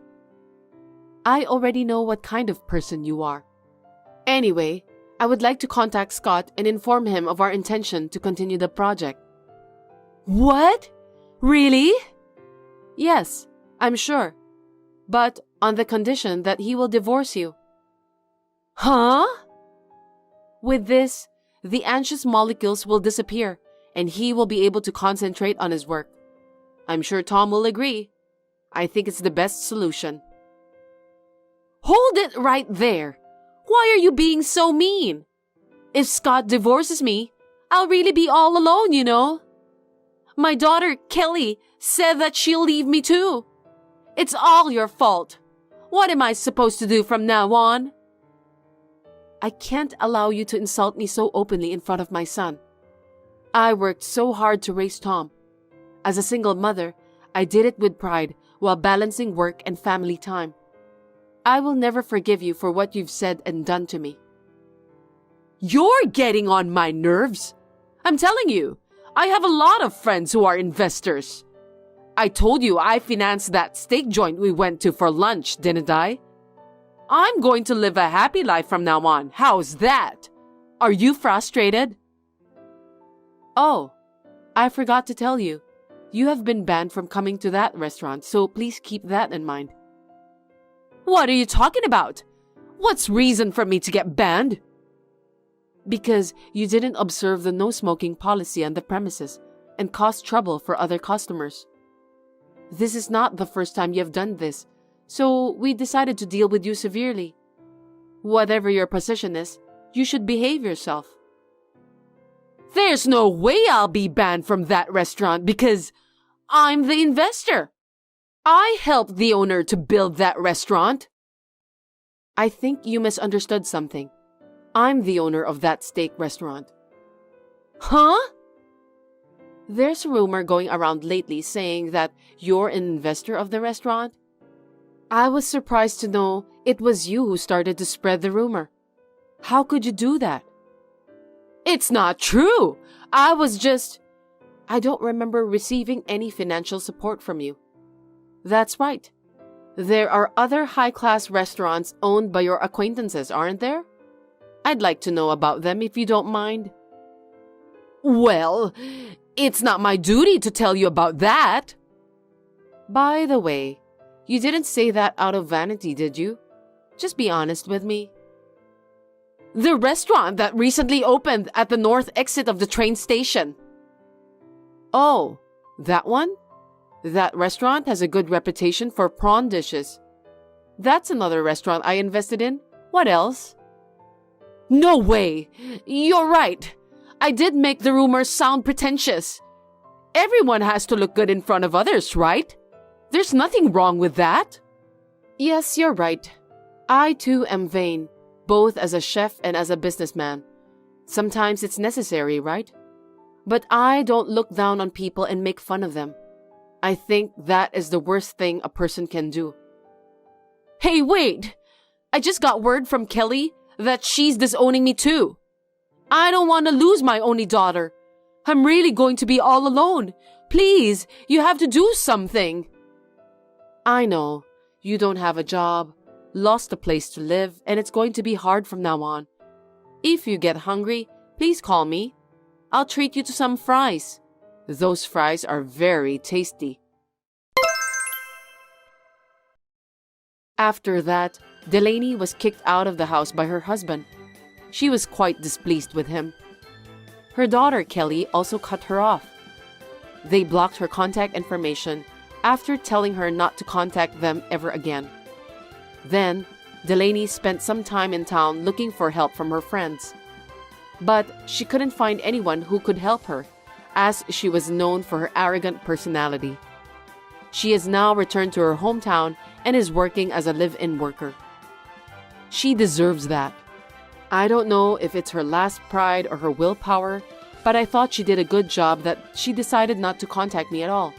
A: I already know what kind of person you are. Anyway, I would like to contact Scott and inform him of our intention to continue the project. What? Really? Yes, I'm sure. But on the condition that he will divorce you. Huh? With this, the anxious molecules will disappear and he will be able to concentrate on his work. I'm sure Tom will agree. I think it's the best solution. Hold it right there. Why are you being so mean? If Scott divorces me, I'll really be all alone, you know. My daughter, Kelly, said that she'll leave me too. It's all your fault. What am I supposed to do from now on? I can't allow you to insult me so openly in front of my son. I worked so hard to raise Tom. As a single mother, I did it with pride while balancing work and family time. I will never forgive you for what you've said and done to me. You're getting on my nerves. I'm telling you, I have a lot of friends who are investors. I told you I financed that steak joint we went to for lunch, didn't I? I'm going to live a happy life from now on. How's that? Are you frustrated? Oh, I forgot to tell you. You have been banned from coming to that restaurant, so please keep that in mind. What are you talking about? What's reason for me to get banned? Because you didn't observe the no smoking policy on the premises and caused trouble for other customers. This is not the first time you have done this, so we decided to deal with you severely. Whatever your position is, you should behave yourself. There's no way I'll be banned from that restaurant because I'm the investor. I helped the owner to build that restaurant. I think you misunderstood something. I'm the owner of that steak restaurant. Huh? There's a rumor going around lately saying that you're an investor of the restaurant. I was surprised to know it was you who started to spread the rumor. How could you do that? It's not true. I don't remember receiving any financial support from you. That's right. There are other high-class restaurants owned by your acquaintances, aren't there? I'd like to know about them if you don't mind. Well, it's not my duty to tell you about that. By the way, you didn't say that out of vanity, did you? Just be honest with me. The restaurant that recently opened at the north exit of the train station. Oh, that one? That restaurant has a good reputation for prawn dishes. That's another restaurant I invested in. What else? No way! You're right. I did make the rumors sound pretentious. Everyone has to look good in front of others, right? There's nothing wrong with that. Yes, you're right. I too am vain, both as a chef and as a businessman. Sometimes it's necessary, right? But I don't look down on people and make fun of them. I think that is the worst thing a person can do. Hey, wait! I just got word from Kelly that she's disowning me too. I don't want to lose my only daughter. I'm really going to be all alone. Please, you have to do something. I know. You don't have a job, lost a place to live, and it's going to be hard from now on. If you get hungry, please call me. I'll treat you to some fries. Those fries are very tasty. After that, Delaney was kicked out of the house by her husband. She was quite displeased with him. Her daughter, Kelly, also cut her off. They blocked her contact information after telling her not to contact them ever again. Then, Delaney spent some time in town looking for help from her friends. But she couldn't find anyone who could help her, as she was known for her arrogant personality. She has now returned to her hometown and is working as a live-in worker. She deserves that. I don't know if it's her last pride or her willpower, but I thought she did a good job that she decided not to contact me at all.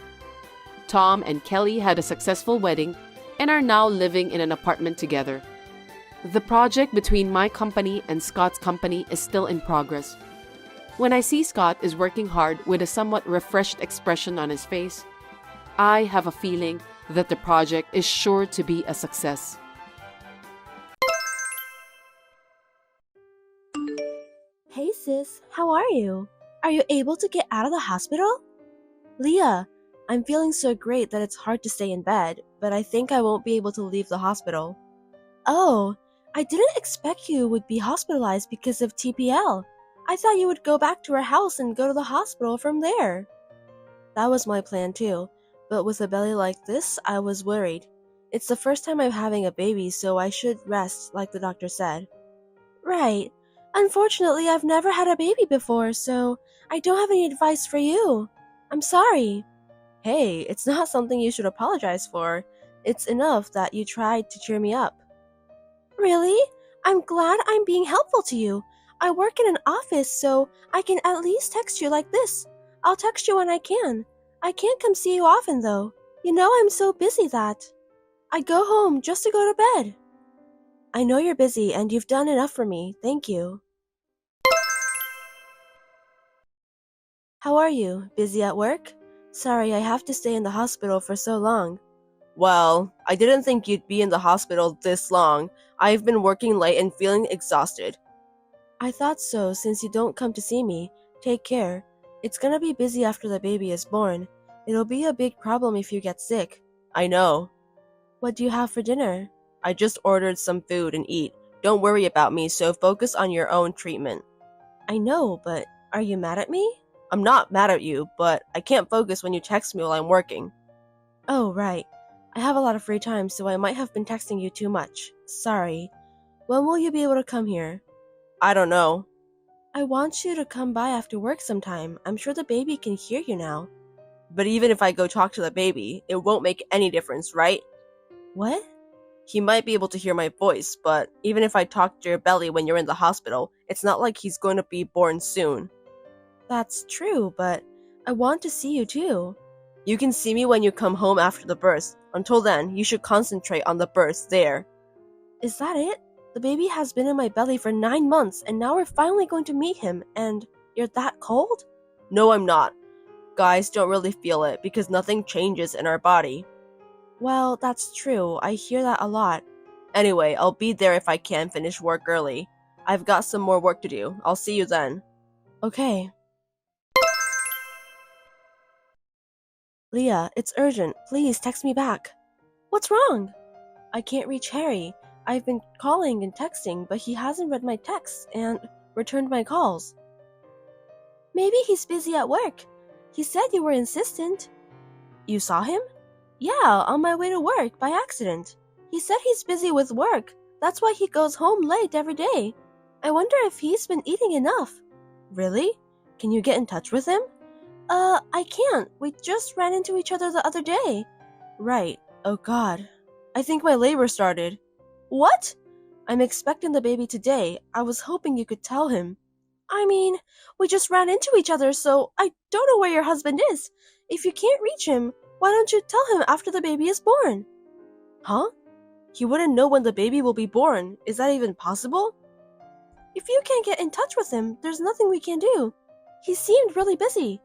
A: Tom and Kelly had a successful wedding and are now living in an apartment together. The project between my company and Scott's company is still in progress. When I see Scott is working hard with a somewhat refreshed expression on his face, I have a feeling that the project is sure to be a success.
D: sis. How are you? Are you able to get out of the hospital? Leah, I'm feeling so great that it's hard to stay in bed, but I think I won't be able to leave the hospital. Oh, I didn't expect you would be hospitalized because of TPL. I thought you would go back to our house and go to the hospital from there. That was my plan too, but with a belly like this, I was worried. It's the first time I'm having a baby, so I should rest, like the doctor said. Right. Unfortunately, I've never had a baby before, so I don't have any advice for you. I'm sorry. Hey, it's not something you should apologize for. It's enough that you tried to cheer me up. Really? I'm glad I'm being helpful to you. I work in an office, so I can at least text you like this. I'll text you when I can. I can't come see you often, though. You know I'm so busy that I go home just to go to bed. I know you're busy and you've done enough for me. Thank you. How are you? Busy at work? Sorry, I have to stay in the hospital for so long. Well, I didn't think you'd be in the hospital this long. I've been working late and feeling exhausted. I thought so since you don't come to see me. Take care. It's gonna be busy after the baby is born. It'll be a big problem if you get sick. I know. What do you have for dinner? I just ordered some food and eat. Don't worry about me, so focus on your own treatment. I know, but are you mad at me? I'm not mad at you, but I can't focus when you text me while I'm working. Oh, right. I have a lot of free time, so I might have been texting you too much. Sorry. When will you be able to come here? I don't know. I want you to come by after work sometime. I'm sure the baby can hear you now. But even if I go talk to the baby, it won't make any difference, right? What? He might be able to hear my voice, but even if I talk to your belly when you're in the hospital, it's not like he's going to be born soon. That's true, but I want to see you too. You can see me when you come home after the birth. Until then, you should concentrate on the birth there. Is that it? The baby has been in my belly for 9 months, and now we're finally going to meet him, and you're that cold? No, I'm not. Guys don't really feel it because nothing changes in our body. Well, that's true. I hear that a lot. Anyway, I'll be there if I can finish work early. I've got some more work to do. I'll see you then. Okay. Leah, it's urgent. Please text me back. What's wrong? I can't reach Harry. I've been calling and texting, but he hasn't read my texts and returned my calls. Maybe he's busy at work. He said you were insistent. You saw him? Yeah, on my way to work by accident. He said he's busy with work. That's why he goes home late every day. I wonder if he's been eating enough. Really? Can you get in touch with him? I can't. We just ran into each other the other day. Right. Oh God. I think my labor started. What? I'm expecting the baby today. I was hoping you could tell him. I mean, we just ran into each other, so I don't know where your husband is. If you can't reach him, why don't you tell him after the baby is born? Huh? He wouldn't know when the baby will be born. Is that even possible? If you can't get in touch with him, there's nothing we can do. He seemed really busy.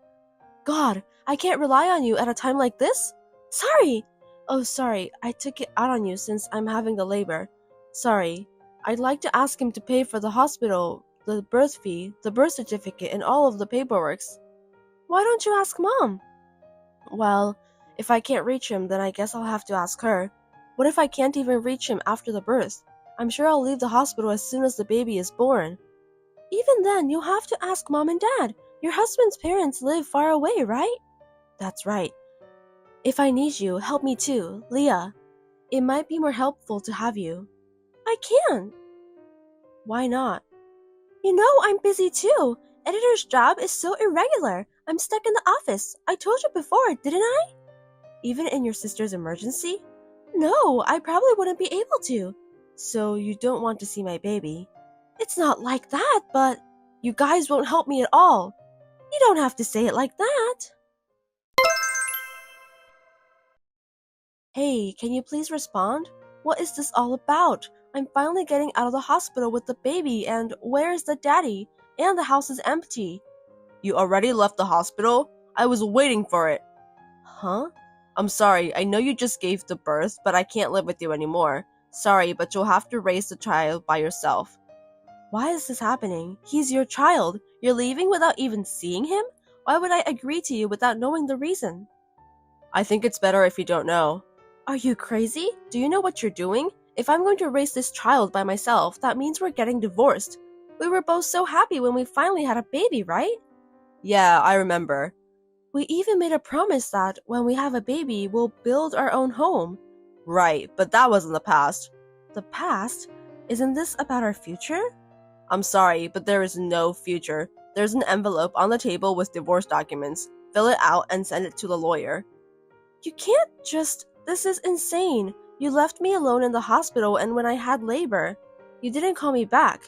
D: God, I can't rely on you at a time like this? Sorry! Oh, sorry, I took it out on you since I'm having the labor. Sorry. I'd like to ask him to pay for the hospital, the birth fee, the birth certificate, and all of the paperwork. Why don't you ask Mom? Well, if I can't reach him, then I guess I'll have to ask her. What if I can't even reach him after the birth? I'm sure I'll leave the hospital as soon as the baby is born. Even then, you'll have to ask Mom and Dad. Your husband's parents live far away, right? That's right. If I need you, help me too, Leah. It might be more helpful to have you. I can't. Why not? You know I'm busy too. Editor's job is so irregular. I'm stuck in the office. I told you before, didn't I? Even in your sister's emergency? No, I probably wouldn't be able to. So you don't want to see my baby? It's not like that, but you guys won't help me at all. You don't have to say it like that. Hey, can you please respond? What is this all about? I'm finally getting out of the hospital with the baby, and where is the daddy? And the house is empty. You already left the hospital? I was waiting for it. Huh? I'm sorry, I know you just gave the birth, but I can't live with you anymore. Sorry, but you'll have to raise the child by yourself. Why is this happening? He's your child. You're leaving without even seeing him? Why would I agree to you without knowing the reason? I think it's better if you don't know. Are you crazy? Do you know what you're doing? If I'm going to raise this child by myself, that means we're getting divorced. We were both so happy when we finally had a baby, right? Yeah, I remember. We even made a promise that when we have a baby, we'll build our own home. Right, but that was in the past. The past? Isn't this about our future? I'm sorry, but there is no future. There's an envelope on the table with divorce documents. Fill it out and send it to the lawyer. You can't just... This is insane. You left me alone in the hospital and when I had labor. You didn't call me back.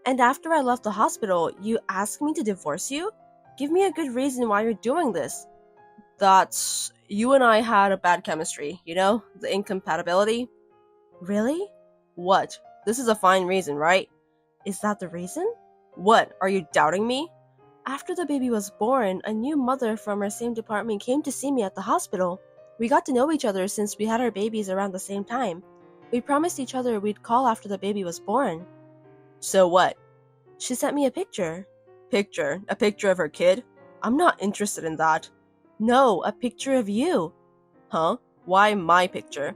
D: And after I left the hospital, you asked me to divorce you? Give me a good reason why you're doing this. That's... You and I had a bad chemistry, you know? The incompatibility. Really? What? This is a fine reason, right? Is that the reason? What? Are you doubting me? After the baby was born, a new mother from our same department came to see me at the hospital. We got to know each other since we had our babies around the same time. We promised each other we'd call after the baby was born. So what? She sent me a picture. Picture? A picture of her kid? I'm not interested in that. No, a picture of you. Huh? Why my picture?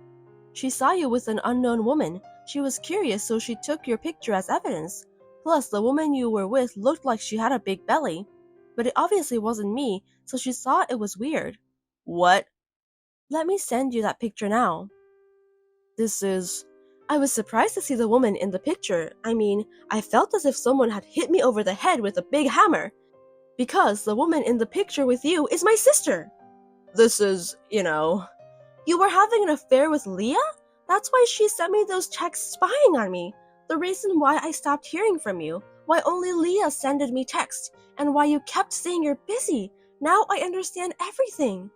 D: She saw you with an unknown woman. She was curious, so she took your picture as evidence. Plus, the woman you were with looked like she had a big belly. But it obviously wasn't me, so she thought it was weird. What? Let me send you that picture now. This is... I was surprised to see the woman in the picture. I mean, I felt as if someone had hit me over the head with a big hammer. Because the woman in the picture with you is my sister. This is, You were having an affair with Leah? That's why she sent me those texts spying on me. The reason why I stopped hearing from you. Why only Leah sended me texts. And why you kept saying you're busy. Now I understand everything.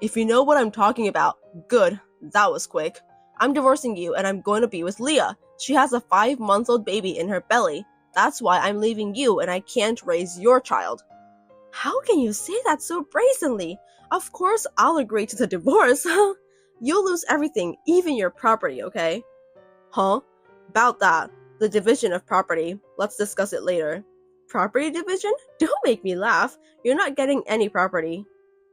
D: If you know what I'm talking about, good. That was quick. I'm divorcing you and I'm going to be with Leah. She has a 5-month-old baby in her belly. That's why I'm leaving you and I can't raise your child. How can you say that so brazenly? Of course I'll agree to the divorce. You'll lose everything, even your property, okay? Huh? About that. The division of property. Let's discuss it later. Property division? Don't make me laugh. You're not getting any property.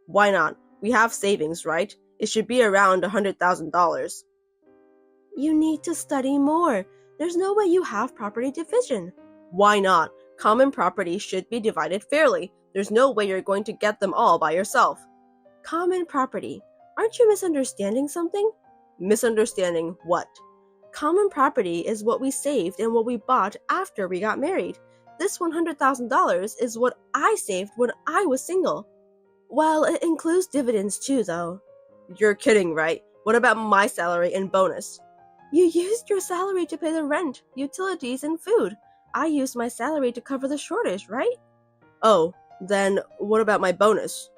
D: Why not? We have savings, right? It should be around $100,000. You need to study more. There's no way you have property division. Why not? Common property should be divided fairly. There's no way you're going to get them all by yourself. Common property. Aren't you misunderstanding something? Misunderstanding what? Common property is what we saved and what we bought after we got married. This $100,000 is what I saved when I was single. Well, it includes dividends too, though. You're kidding, right? What about my salary and bonus? You used your salary to pay the rent, utilities, and food. I used my salary to cover the shortage, right? Oh, then what about my bonus?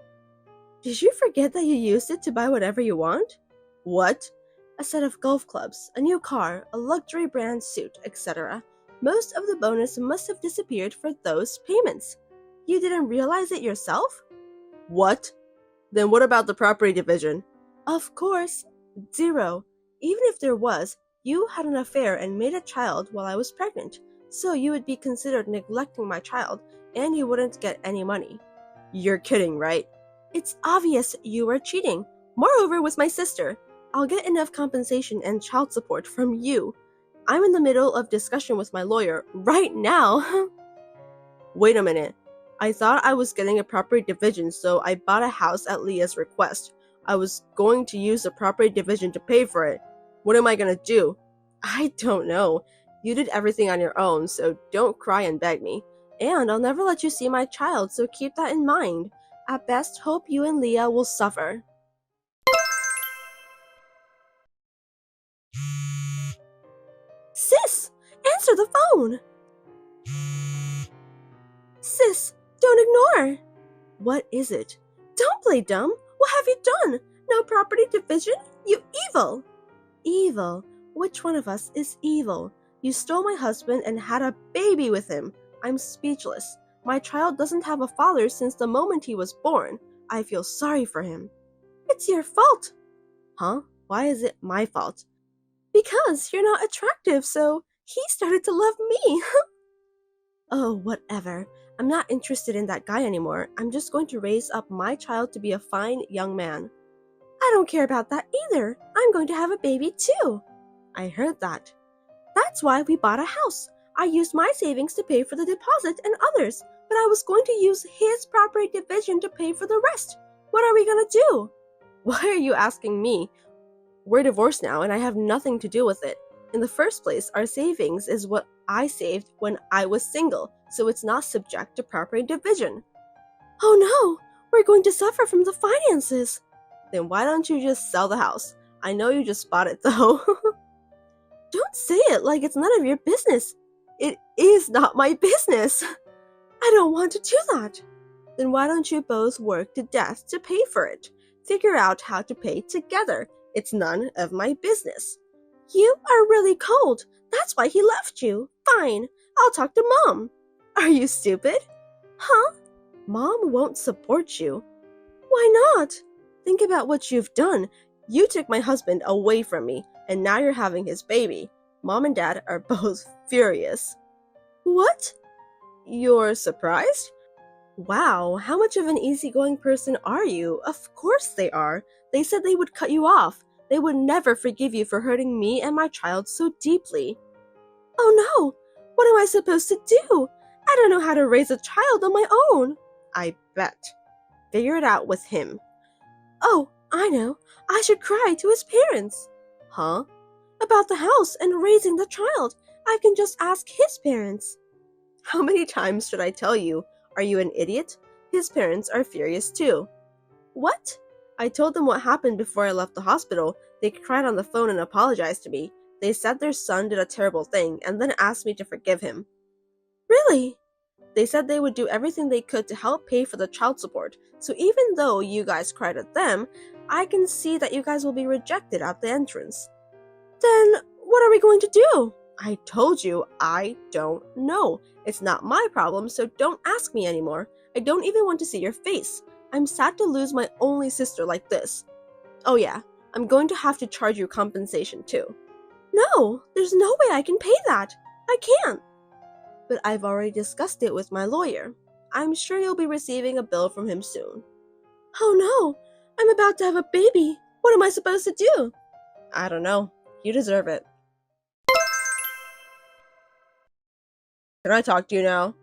D: Did you forget that you used it to buy whatever you want? What? A set of golf clubs, a new car, a luxury brand suit, etc. Most of the bonus must have disappeared for those payments. You didn't realize it yourself? What? Then what about the property division? Of course, 0. Even if there was, you had an affair and made a child while I was pregnant, so you would be considered neglecting my child and you wouldn't get any money. You're kidding, right? It's obvious you were cheating. Moreover, with my sister, I'll get enough compensation and child support from you. I'm in the middle of discussion with my lawyer right now. Wait a minute. I thought I was getting a property division, so I bought a house at Leah's request. I was going to use the property division to pay for it. What am I gonna do? I don't know. You did everything on your own, so don't cry and beg me. And I'll never let you see my child, so keep that in mind. At best, hope you and Leah will suffer. Sis! Answer the phone! Sis, don't ignore! What is it? Don't play dumb! What have you done? No property division? You evil! Evil? Which one of us is evil? You stole my husband and had a baby with him. I'm speechless. My child doesn't have a father since the moment he was born. I feel sorry for him. It's your fault! Huh? Why is it my fault? Because you're not attractive, so he started to love me. Oh, whatever. I'm not interested in that guy anymore. I'm just going to raise up my child to be a fine young man. I don't care about that either. I'm going to have a baby too. I heard that. That's why we bought a house. I used my savings to pay for the deposit and others, but I was going to use his property division to pay for the rest. What are we gonna do? Why are you asking me? We're divorced now and I have nothing to do with it. In the first place, our savings is what I saved when I was single, so it's not subject to property division. Oh no, we're going to suffer from the finances. Then why don't you just sell the house? I know you just bought it though. Don't say it like it's none of your business. It is not my business. I don't want to do that. Then why don't you both work to death to pay for it? Figure out how to pay together. It's none of my business. You are really cold. That's why he left you. Fine, I'll talk to Mom. Are you stupid? Huh? Mom won't support you. Why not? Think about what you've done. You took my husband away from me, and now you're having his baby. Mom and Dad are both furious. What? You're surprised? Wow, how much of an easygoing person are you? Of course they are. They said they would cut you off. They would never forgive you for hurting me and my child so deeply. Oh no! What am I supposed to do? I don't know how to raise a child on my own. I bet. Figure it out with him. Oh, I know. I should cry to his parents. Huh? About the house and raising the child. I can just ask his parents. How many times should I tell you? Are you an idiot? His parents are furious too. What? I told them what happened before I left the hospital. They cried on the phone and apologized to me. They said their son did a terrible thing and then asked me to forgive him. Really? They said they would do everything they could to help pay for the child support. So even though you guys cried at them, I can see that you guys will be rejected at the entrance. Then what are we going to do? I told you, I don't know. It's not my problem, so don't ask me anymore. I don't even want to see your face. I'm sad to lose my only sister like this. Oh yeah, I'm going to have to charge you compensation too. No, there's no way I can pay that. I can't. But I've already discussed it with my lawyer. I'm sure you'll be receiving a bill from him soon. Oh no, I'm about to have a baby. What am I supposed to do? I don't know. You deserve it. Can I talk to you now?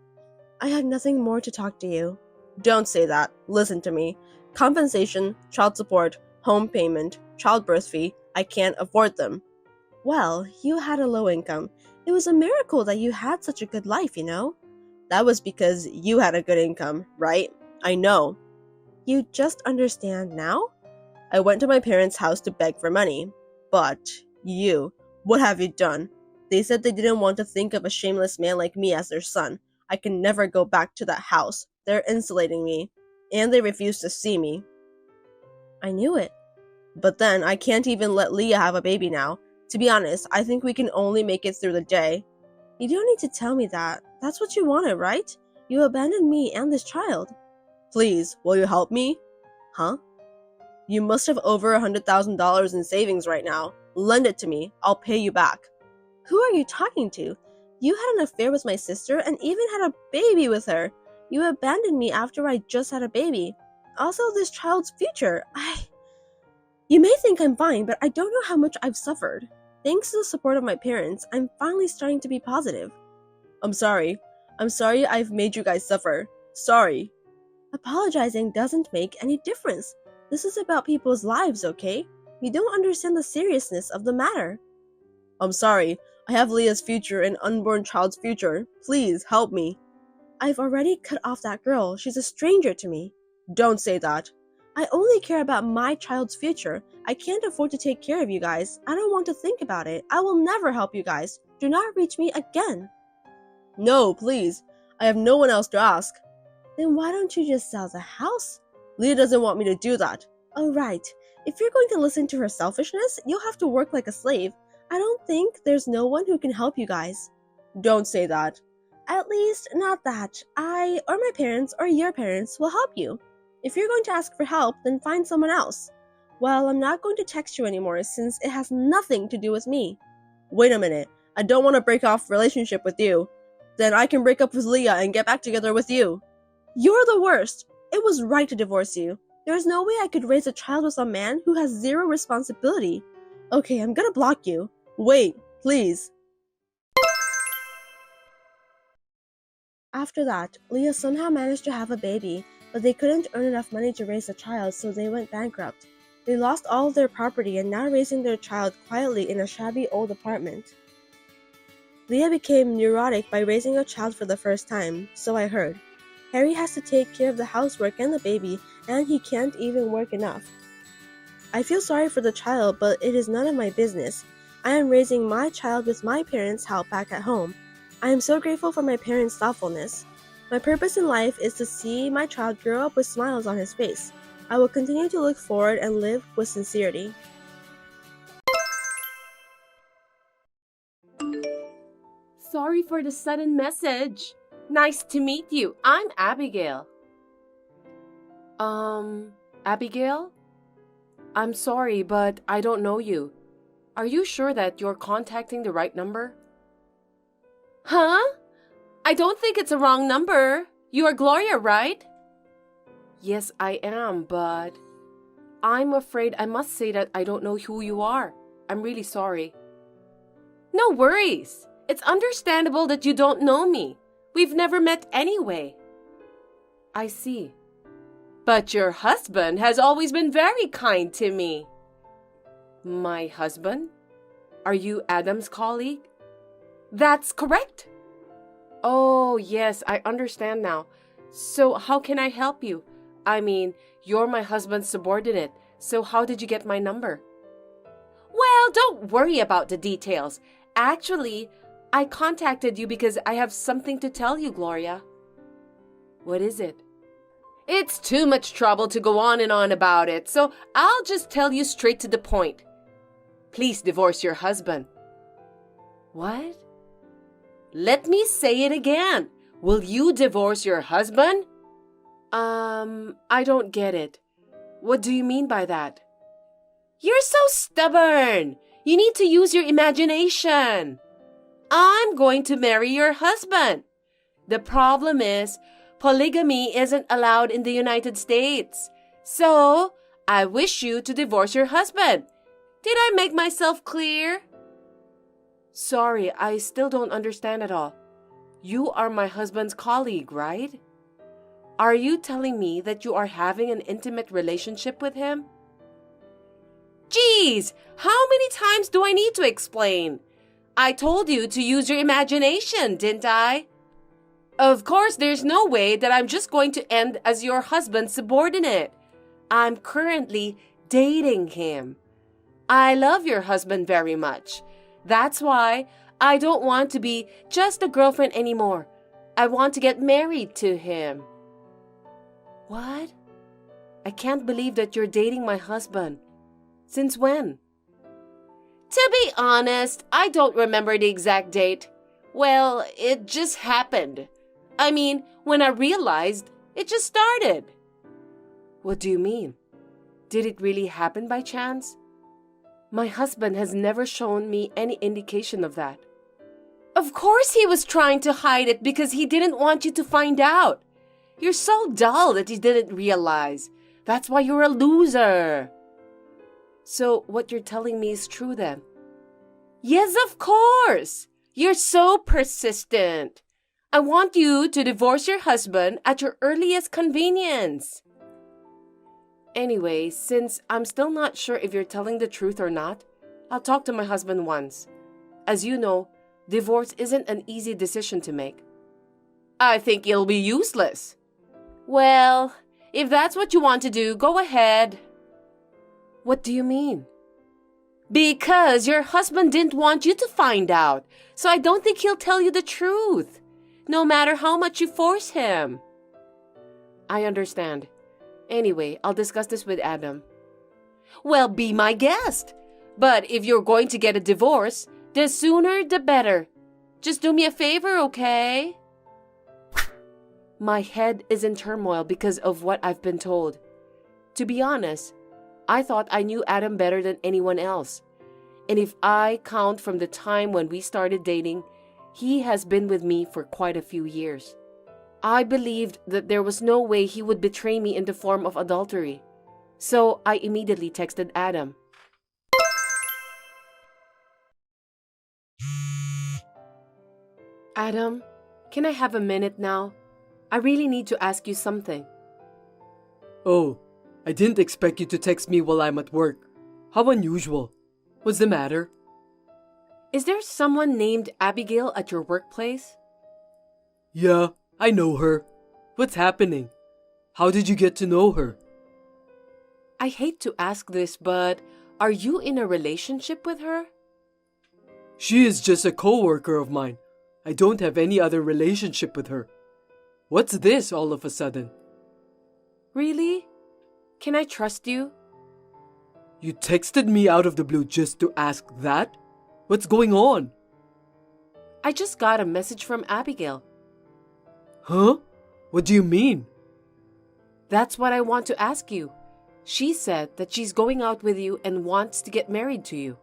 D: I had nothing more to talk to you. Don't say that. Listen to me. Compensation, child support, home payment, childbirth fee, I can't afford them. Well, you had a low income. It was a miracle that you had such a good life, you know? That was because you had a good income, right? I know. You just understand now? I went to my parents' house to beg for money. But you, what have you done? They said they didn't want to think of a shameless man like me as their son. I can never go back to that house. They're insulating me. And they refuse to see me. I knew it. But then, I can't even let Leah have a baby now. To be honest, I think we can only make it through the day. You don't need to tell me that. That's what you wanted, right? You abandoned me and this child. Please, will you help me? Huh? You must have over $100,000 in savings right now. Lend it to me. I'll pay you back. Who are you talking to? You had an affair with my sister and even had a baby with her. You abandoned me after I just had a baby. Also, this child's future. You may think I'm fine, but I don't know how much I've suffered. Thanks to the support of my parents, I'm finally starting to be positive. I'm sorry. I'm sorry I've made you guys suffer. Sorry. Apologizing doesn't make any difference. This is about people's lives, okay? You don't understand the seriousness of the matter. I'm sorry. I have Leah's future and unborn child's future. Please, help me. I've already cut off that girl. She's a stranger to me. Don't say that. I only care about my child's future. I can't afford to take care of you guys. I don't want to think about it. I will never help you guys. Do not reach me again. No, please. I have no one else to ask. Then why don't you just sell the house? Leah doesn't want me to do that. Oh, right. If you're going to listen to her selfishness, you'll have to work like a slave. I don't think there's no one who can help you guys. Don't say that. At least, not that. I, or my parents, or your parents will help you. If you're going to ask for help, then find someone else. Well, I'm not going to text you anymore since it has nothing to do with me. Wait a minute. I don't want to break off relationship with you. Then I can break up with Leah and get back together with you. You're the worst. It was right to divorce you. There's no way I could raise a child with a man who has zero responsibility. Okay, I'm gonna block you. Wait, please. After that, Leah somehow managed to have a baby, but they couldn't earn enough money to raise a child, so they went bankrupt. They lost all of their property and now raising their child quietly in a shabby old apartment. Leah became neurotic by raising a child for the first time, so I heard. Harry has to take care of the housework and the baby, and he can't even work enough. I feel sorry for the child, but it is none of my business. I am raising my child with my parents' help back at home. I am so grateful for my parents' thoughtfulness. My purpose in life is to see my child grow up with smiles on his face. I will continue to look forward and live with sincerity.
A: Sorry for the sudden message. Nice to meet you. I'm Abigail.
B: Abigail? I'm sorry, but I don't know you. Are you sure that you're contacting the right number?
A: Huh? I don't think it's a wrong number. You are Gloria, right?
B: Yes, I am, but I'm afraid I must say that I don't know who you are. I'm really sorry.
A: No worries. It's understandable that you don't know me. We've never met anyway.
B: I see.
A: But your husband has always been very kind to me.
B: My husband? Are you Adam's colleague?
A: That's correct.
B: Oh, yes, I understand now. So how can I help you? I mean, you're my husband's subordinate, so how did you get my number?
A: Well, don't worry about the details. Actually, I contacted you because I have something to tell you, Gloria.
B: What is it?
A: It's too much trouble to go on and on about it, so I'll just tell you straight to the point. Please divorce your husband.
B: What?
A: Let me say it again. Will you divorce your husband?
B: I don't get it. What do you mean by that?
A: You're so stubborn. You need to use your imagination. I'm going to marry your husband. The problem is, polygamy isn't allowed in the United States. So, I wish you to divorce your husband. Did I make myself clear?
B: Sorry, I still don't understand at all. You are my husband's colleague, right? Are you telling me that you are having an intimate relationship with him?
A: Geez, how many times do I need to explain? I told you to use your imagination, didn't I? Of course, there's no way that I'm just going to end as your husband's subordinate. I'm currently dating him. I love your husband very much. That's why I don't want to be just a girlfriend anymore. I want to get married to him.
B: What? I can't believe that you're dating my husband. Since when?
A: To be honest, I don't remember the exact date. Well, it just happened. I mean, when I realized, it just started.
B: What do you mean? Did it really happen by chance? My husband has never shown me any indication of that.
A: Of course he was trying to hide it because he didn't want you to find out. You're so dull that you didn't realize. That's why you're a loser.
B: So what you're telling me is true then?
A: Yes, of course. You're so persistent. I want you to divorce your husband at your earliest convenience.
B: Anyway, since I'm still not sure if you're telling the truth or not, I'll talk to my husband once. As you know, divorce isn't an easy decision to make.
A: I think it'll be useless. Well, if that's what you want to do, go ahead.
B: What do you mean?
A: Because your husband didn't want you to find out, so I don't think he'll tell you the truth, no matter how much you force him.
B: I understand. Anyway, I'll discuss this with Adam.
A: Well, be my guest. But if you're going to get a divorce, the sooner the better. Just do me a favor, okay?
B: My head is in turmoil because of what I've been told. To be honest, I thought I knew Adam better than anyone else. And if I count from the time when we started dating,
A: He has been with me for quite a few years. I believed that there was no way he would betray me in the form of adultery. So I immediately texted Adam. Adam, can I have a minute now? I really need to ask you something.
C: Oh, I didn't expect you to text me while I'm at work. How unusual. What's the matter?
A: Is there someone named Abigail at your workplace?
C: Yeah, I know her. What's happening? How did you get to know her?
A: I hate to ask this, but are you in a relationship with her?
C: She is just a co-worker of mine. I don't have any other relationship with her. What's this all of a sudden?
A: Really? Can I trust you?
C: You texted me out of the blue just to ask that? What's going on?
A: I just got a message from Abigail.
C: Huh? What do you mean?
A: That's what I want to ask you. She said that she's going out with you and wants to get married to you.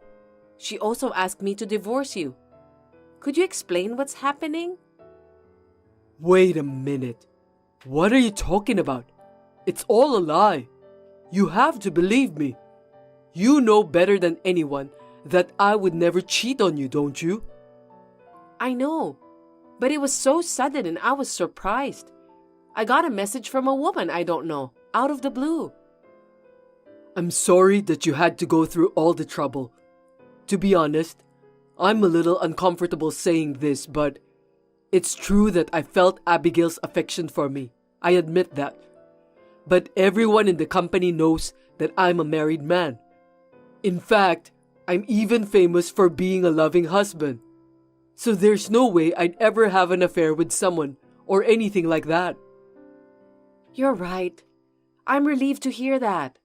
A: She also asked me to divorce you. Could you explain what's happening?
C: Wait a minute. What are you talking about? It's all a lie. You have to believe me. You know better than anyone that I would never cheat on you, don't you?
A: I know, but it was so sudden and I was surprised. I got a message from a woman I don't know, out of the blue.
C: I'm sorry that you had to go through all the trouble. To be honest, I'm a little uncomfortable saying this, but it's true that I felt Abigail's affection for me. I admit that. But everyone in the company knows that I'm a married man. In fact, I'm even famous for being a loving husband. So there's no way I'd ever have an affair with someone or anything like that.
A: You're right. I'm relieved to hear that.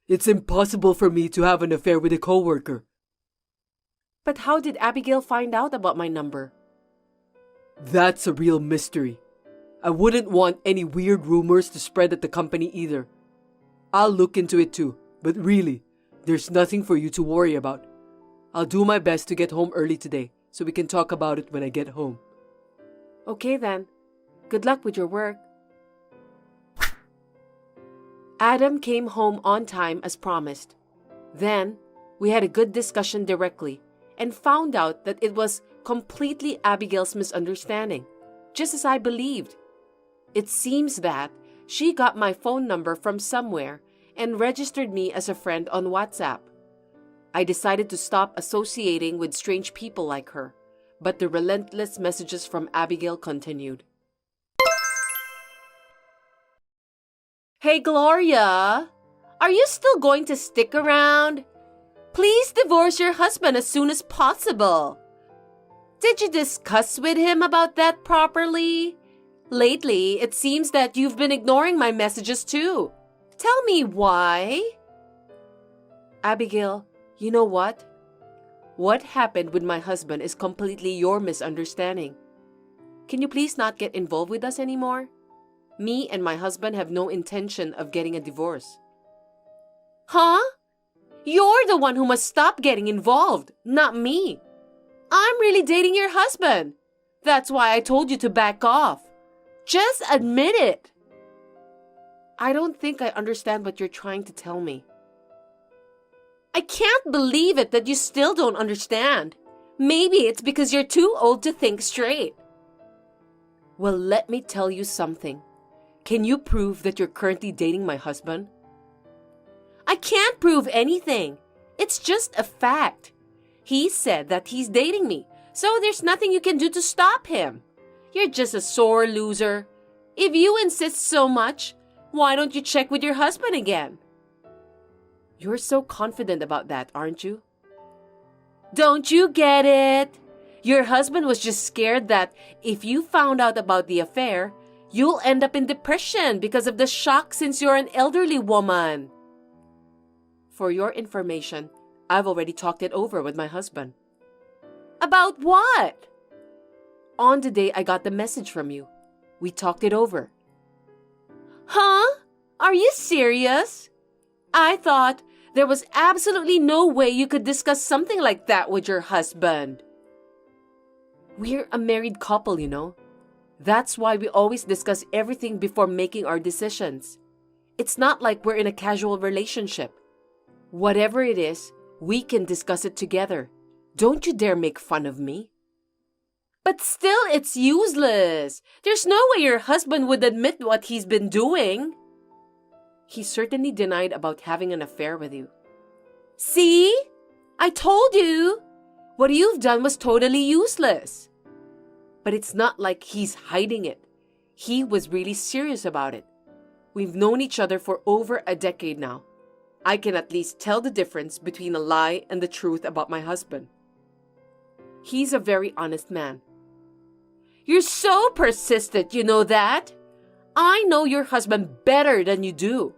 C: It's impossible for me to have an affair with a coworker.
A: But how did Abigail find out about my number?
C: That's a real mystery. I wouldn't want any weird rumors to spread at the company either. I'll look into it too, but really, there's nothing for you to worry about. I'll do my best to get home early today so we can talk about it when I get home.
A: Okay then. Good luck with your work. Adam came home on time as promised. Then, we had a good discussion directly and found out that it was completely Abigail's misunderstanding, just as I believed. It seems that she got my phone number from somewhere and registered me as a friend on WhatsApp. I decided to stop associating with strange people like her, but the relentless messages from Abigail continued. Hey Gloria, are you still going to stick around? Please divorce your husband as soon as possible. Did you discuss with him about that properly? Lately, it seems that you've been ignoring my messages too. Tell me why. Abigail, you know what? What happened with my husband is completely your misunderstanding. Can you please not get involved with us anymore? Me and my husband have no intention of getting a divorce. Huh? You're the one who must stop getting involved, not me. I'm really dating your husband. That's why I told you to back off. Just admit it. I don't think I understand what you're trying to tell me. I can't believe it that you still don't understand. Maybe it's because you're too old to think straight. Well, let me tell you something. Can you prove that you're currently dating my husband? I can't prove anything. It's just a fact. He said that he's dating me, so there's nothing you can do to stop him. You're just a sore loser. If you insist so much, why don't you check with your husband again? You're so confident about that, aren't you? Don't you get it? Your husband was just scared that if you found out about the affair, you'll end up in depression because of the shock since you're an elderly woman. For your information, I've already talked it over with my husband. About what? On the day I got the message from you, we talked it over. Huh? Are you serious? I thought there was absolutely no way you could discuss something like that with your husband.
C: We're a married couple, you know. That's why we always discuss everything before making our decisions. It's not like we're in a casual relationship. Whatever it is, we can discuss it together. Don't you dare make fun of me.
B: But still, it's useless. There's no way your husband would admit what he's been doing.
C: He certainly denied about having an affair with you.
B: See? I told you. What you've done was totally useless.
C: But it's not like he's hiding it. He was really serious about it. We've known each other for over a decade now. I can at least tell the difference between a lie and the truth about my husband. He's a very honest man.
B: You're so persistent, you know that? I know your husband better than you do.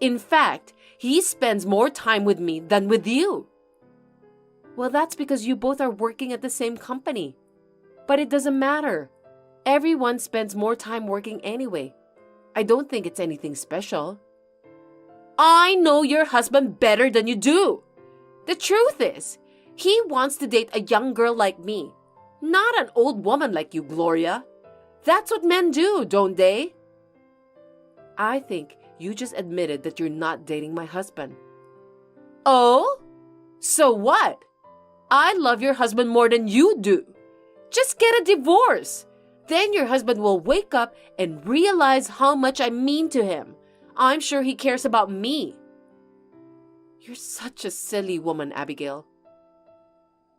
B: In fact, he spends more time with me than with you.
C: Well, that's because you both are working at the same company. But it doesn't matter. Everyone spends more time working anyway. I don't think it's anything special.
B: I know your husband better than you do. The truth is, he wants to date a young girl like me, not an old woman like you, Gloria. That's what men do, don't they?
C: I think you just admitted that you're not dating my husband.
B: Oh? So what? I love your husband more than you do. Just get a divorce. Then your husband will wake up and realize how much I mean to him. I'm sure he cares about me.
C: You're such a silly woman, Abigail.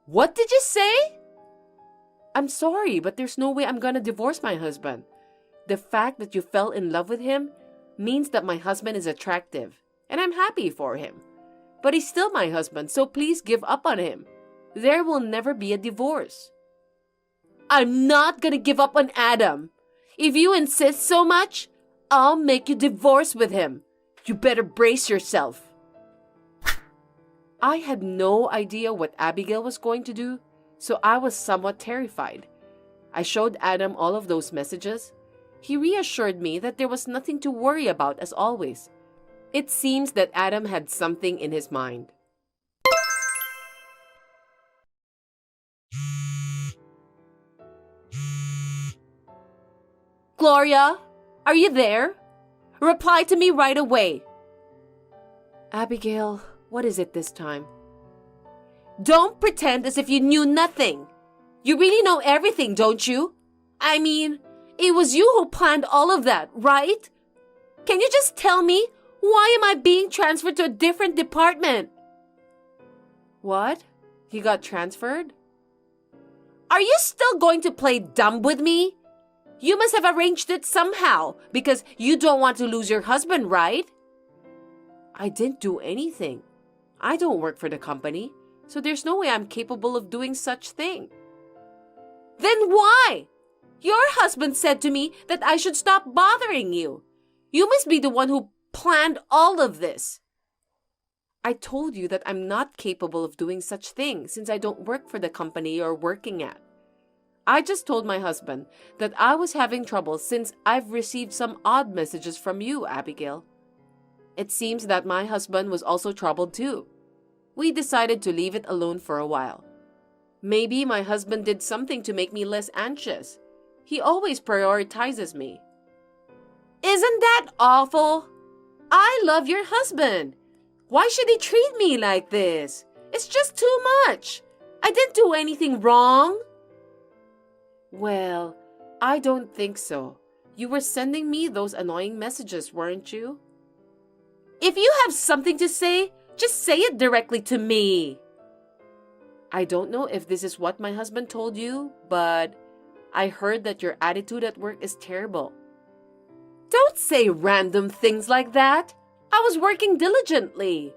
B: What did you say?
C: I'm sorry, but there's no way I'm gonna divorce my husband. The fact that you fell in love with him means that my husband is attractive, and I'm happy for him. But he's still my husband, so please give up on him. There will never be a divorce.
B: I'm not gonna give up on Adam. If you insist so much, I'll make you divorce with him. You better brace yourself.
C: I had no idea what Abigail was going to do, so I was somewhat terrified. I showed Adam all of those messages. He reassured me that there was nothing to worry about as always. It seems that Adam had something in his mind.
B: Gloria, are you there? Reply to me right away.
C: Abigail, what is it this time?
B: Don't pretend as if you knew nothing. You really know everything, don't you? I mean, it was you who planned all of that, right? Can you just tell me, why am I being transferred to a different department?
C: What? He got transferred?
B: Are you still going to play dumb with me? You must have arranged it somehow because you don't want to lose your husband, right?
C: I didn't do anything. I don't work for the company, so there's no way I'm capable of doing such thing.
B: Then why? Your husband said to me that I should stop bothering you. You must be the one who planned all of this.
C: I told you that I'm not capable of doing such things since I don't work for the company you're working at. I just told my husband that I was having trouble since I've received some odd messages from you, Abigail. It seems that my husband was also troubled too. We decided to leave it alone for a while. Maybe my husband did something to make me less anxious. He always prioritizes me.
B: Isn't that awful? I love your husband. Why should he treat me like this? It's just too much. I didn't do anything wrong.
C: Well, I don't think so. You were sending me those annoying messages, weren't you?
B: If you have something to say, just say it directly to me.
C: I don't know if this is what my husband told you, but I heard that your attitude at work is terrible.
B: Don't say random things like that. I was working diligently.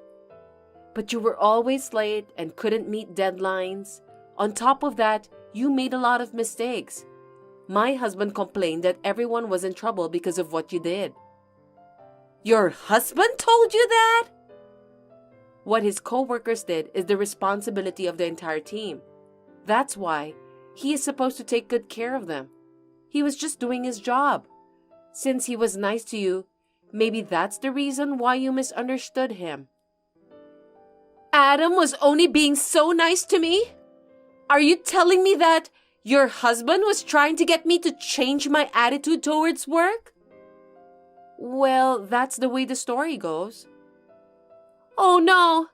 C: But you were always late and couldn't meet deadlines. On top of that, you made a lot of mistakes. My husband complained that everyone was in trouble because of what you did.
B: Your husband told you that?
C: What his co-workers did is the responsibility of the entire team. That's why he is supposed to take good care of them. He was just doing his job. Since he was nice to you, maybe that's the reason why you misunderstood him.
B: Adam was only being so nice to me? Are you telling me that Your husband was trying to get me to change my attitude towards work?
A: Well, that's the way the story goes.
B: Oh no!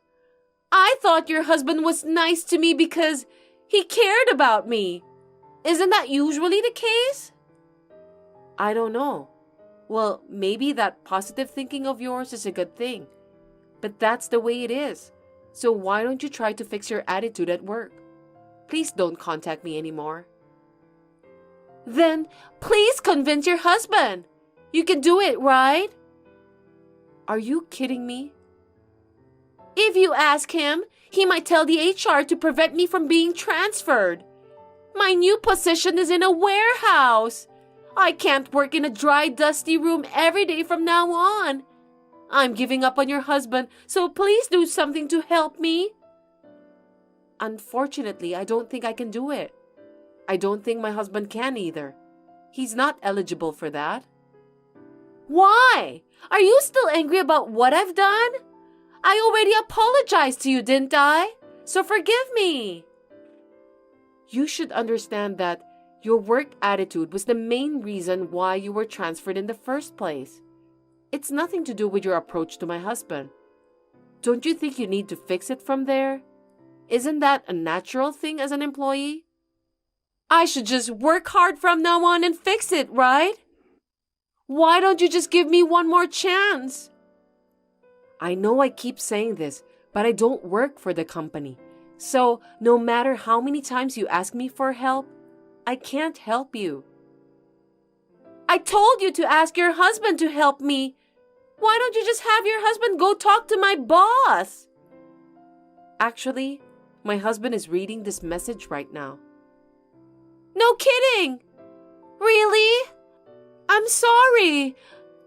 B: I thought your husband was nice to me because he cared about me. Isn't that usually the case?
A: I don't know. Well, maybe that positive thinking of yours is a good thing. But that's the way it is. So why don't you try to fix your attitude at work? Please don't contact me anymore.
B: Then please convince your husband. You can do it, right?
A: Are you kidding me?
B: If you ask him, he might tell the HR to prevent me from being transferred. My new position is in a warehouse. I can't work in a dry, dusty room every day from now on. I'm giving up on your husband, so please do something to help me.
A: Unfortunately, I don't think I can do it. I don't think my husband can either. He's not eligible for that.
B: Why? Are you still angry about what I've done? I already apologized to you, didn't I? So forgive me.
A: You should understand that your work attitude was the main reason why you were transferred in the first place. It's nothing to do with your approach to my husband. Don't you think you need to fix it from there? Isn't that a natural thing as an employee?
B: I should just work hard from now on and fix it, right? Why don't you just give me one more chance?
A: I know I keep saying this, but I don't work for the company. So, no matter how many times you ask me for help, I can't help you.
B: I told you to ask your husband to help me. Why don't you just have your husband go talk to my boss?
A: Actually, my husband is reading this message right now.
B: No kidding! Really? I'm sorry.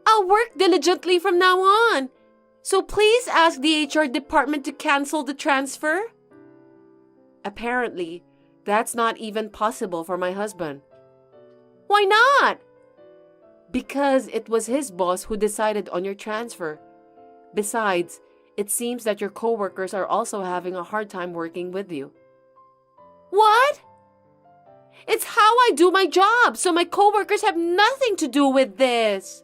B: I'll work diligently from now on. So please ask the HR department to cancel the transfer.
A: Apparently, that's not even possible for my husband.
B: Why not?
A: Because it was his boss who decided on your transfer. Besides, it seems that your coworkers are also having a hard time working with you.
B: What? It's how I do my job, so my coworkers have nothing to do with this.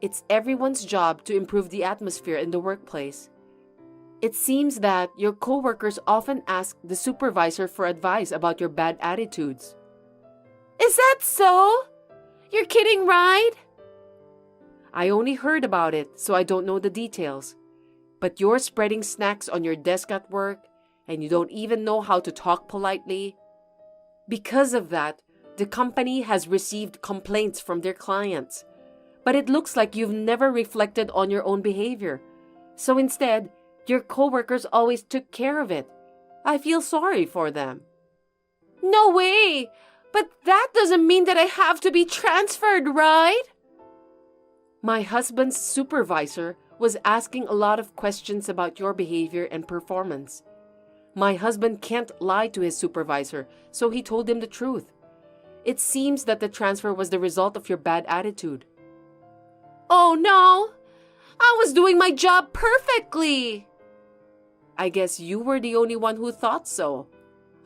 A: It's everyone's job to improve the atmosphere in the workplace. It seems that your coworkers often ask the supervisor for advice about your bad attitudes.
B: Is that so? You're kidding, right?
A: I only heard about it, so I don't know the details. But you're spreading snacks on your desk at work, and you don't even know how to talk politely. Because of that, the company has received complaints from their clients. But it looks like you've never reflected on your own behavior. So instead, your coworkers always took care of it. I feel sorry for them.
B: No way! But that doesn't mean that I have to be transferred, right?
A: My husband's supervisor was asking a lot of questions about your behavior and performance. My husband can't lie to his supervisor, so he told him the truth. It seems that the transfer was the result of your bad attitude.
B: Oh no! I was doing my job perfectly!
A: I guess you were the only one who thought so.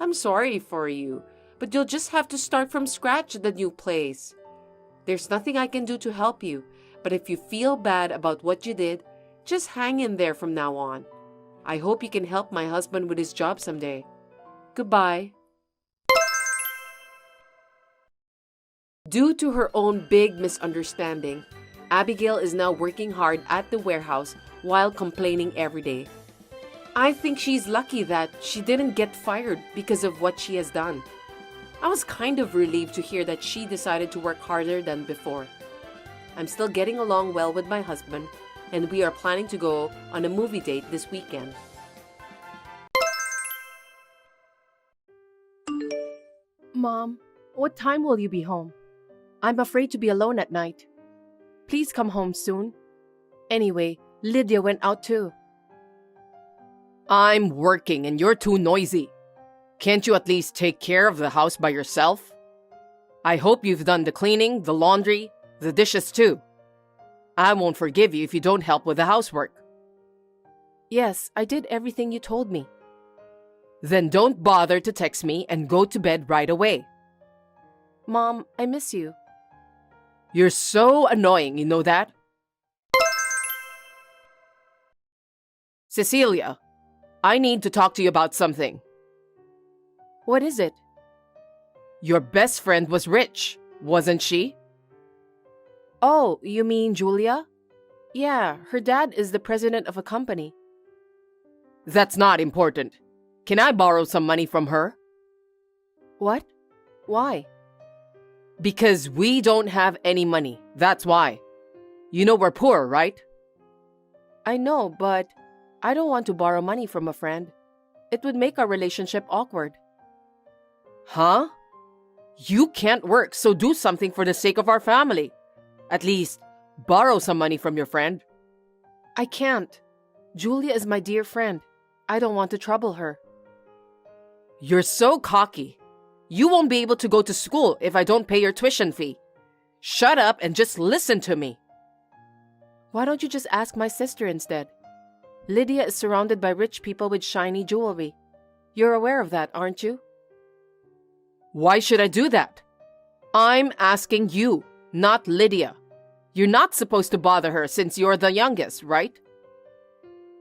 A: I'm sorry for you, but you'll just have to start from scratch at the new place. There's nothing I can do to help you, but if you feel bad about what you did, just hang in there from now on. I hope you can help my husband with his job someday. Goodbye. Due to her own big misunderstanding, Abigail is now working hard at the warehouse while complaining every day. I think she's lucky that she didn't get fired because of what she has done. I was kind of relieved to hear that she decided to work harder than before. I'm still getting along well with my husband, and we are planning to go on a movie date this weekend.
E: Mom, what time will you be home? I'm afraid to be alone at night. Please come home soon. Anyway, Lydia went out too.
C: I'm working and you're too noisy. Can't you at least take care of the house by yourself? I hope you've done the cleaning, the laundry, the dishes too. I won't forgive you if you don't help with the housework.
E: Yes, I did everything you told me.
B: Then don't bother to text me and go to bed right away.
E: Mom, I miss you.
B: You're so annoying, you know that? Cecilia, I need to talk to you about something.
E: What is it?
B: Your best friend was rich, wasn't she?
E: Oh, you mean Julia? Yeah, her dad is the president of a company.
B: That's not important. Can I borrow some money from her?
E: What? Why?
B: Because we don't have any money, that's why. You know we're poor, right?
E: I know, but I don't want to borrow money from a friend. It would make our relationship awkward.
B: Huh? You can't work, so do something for the sake of our family. At least, borrow some money from your friend.
E: I can't. Julia is my dear friend. I don't want to trouble her.
B: You're so cocky. You won't be able to go to school if I don't pay your tuition fee. Shut up and just listen to me.
E: Why don't you just ask my sister instead? Lydia is surrounded by rich people with shiny jewelry. You're aware of that, aren't you?
B: Why should I do that? I'm asking you, not Lydia. You're not supposed to bother her since you're the youngest, right?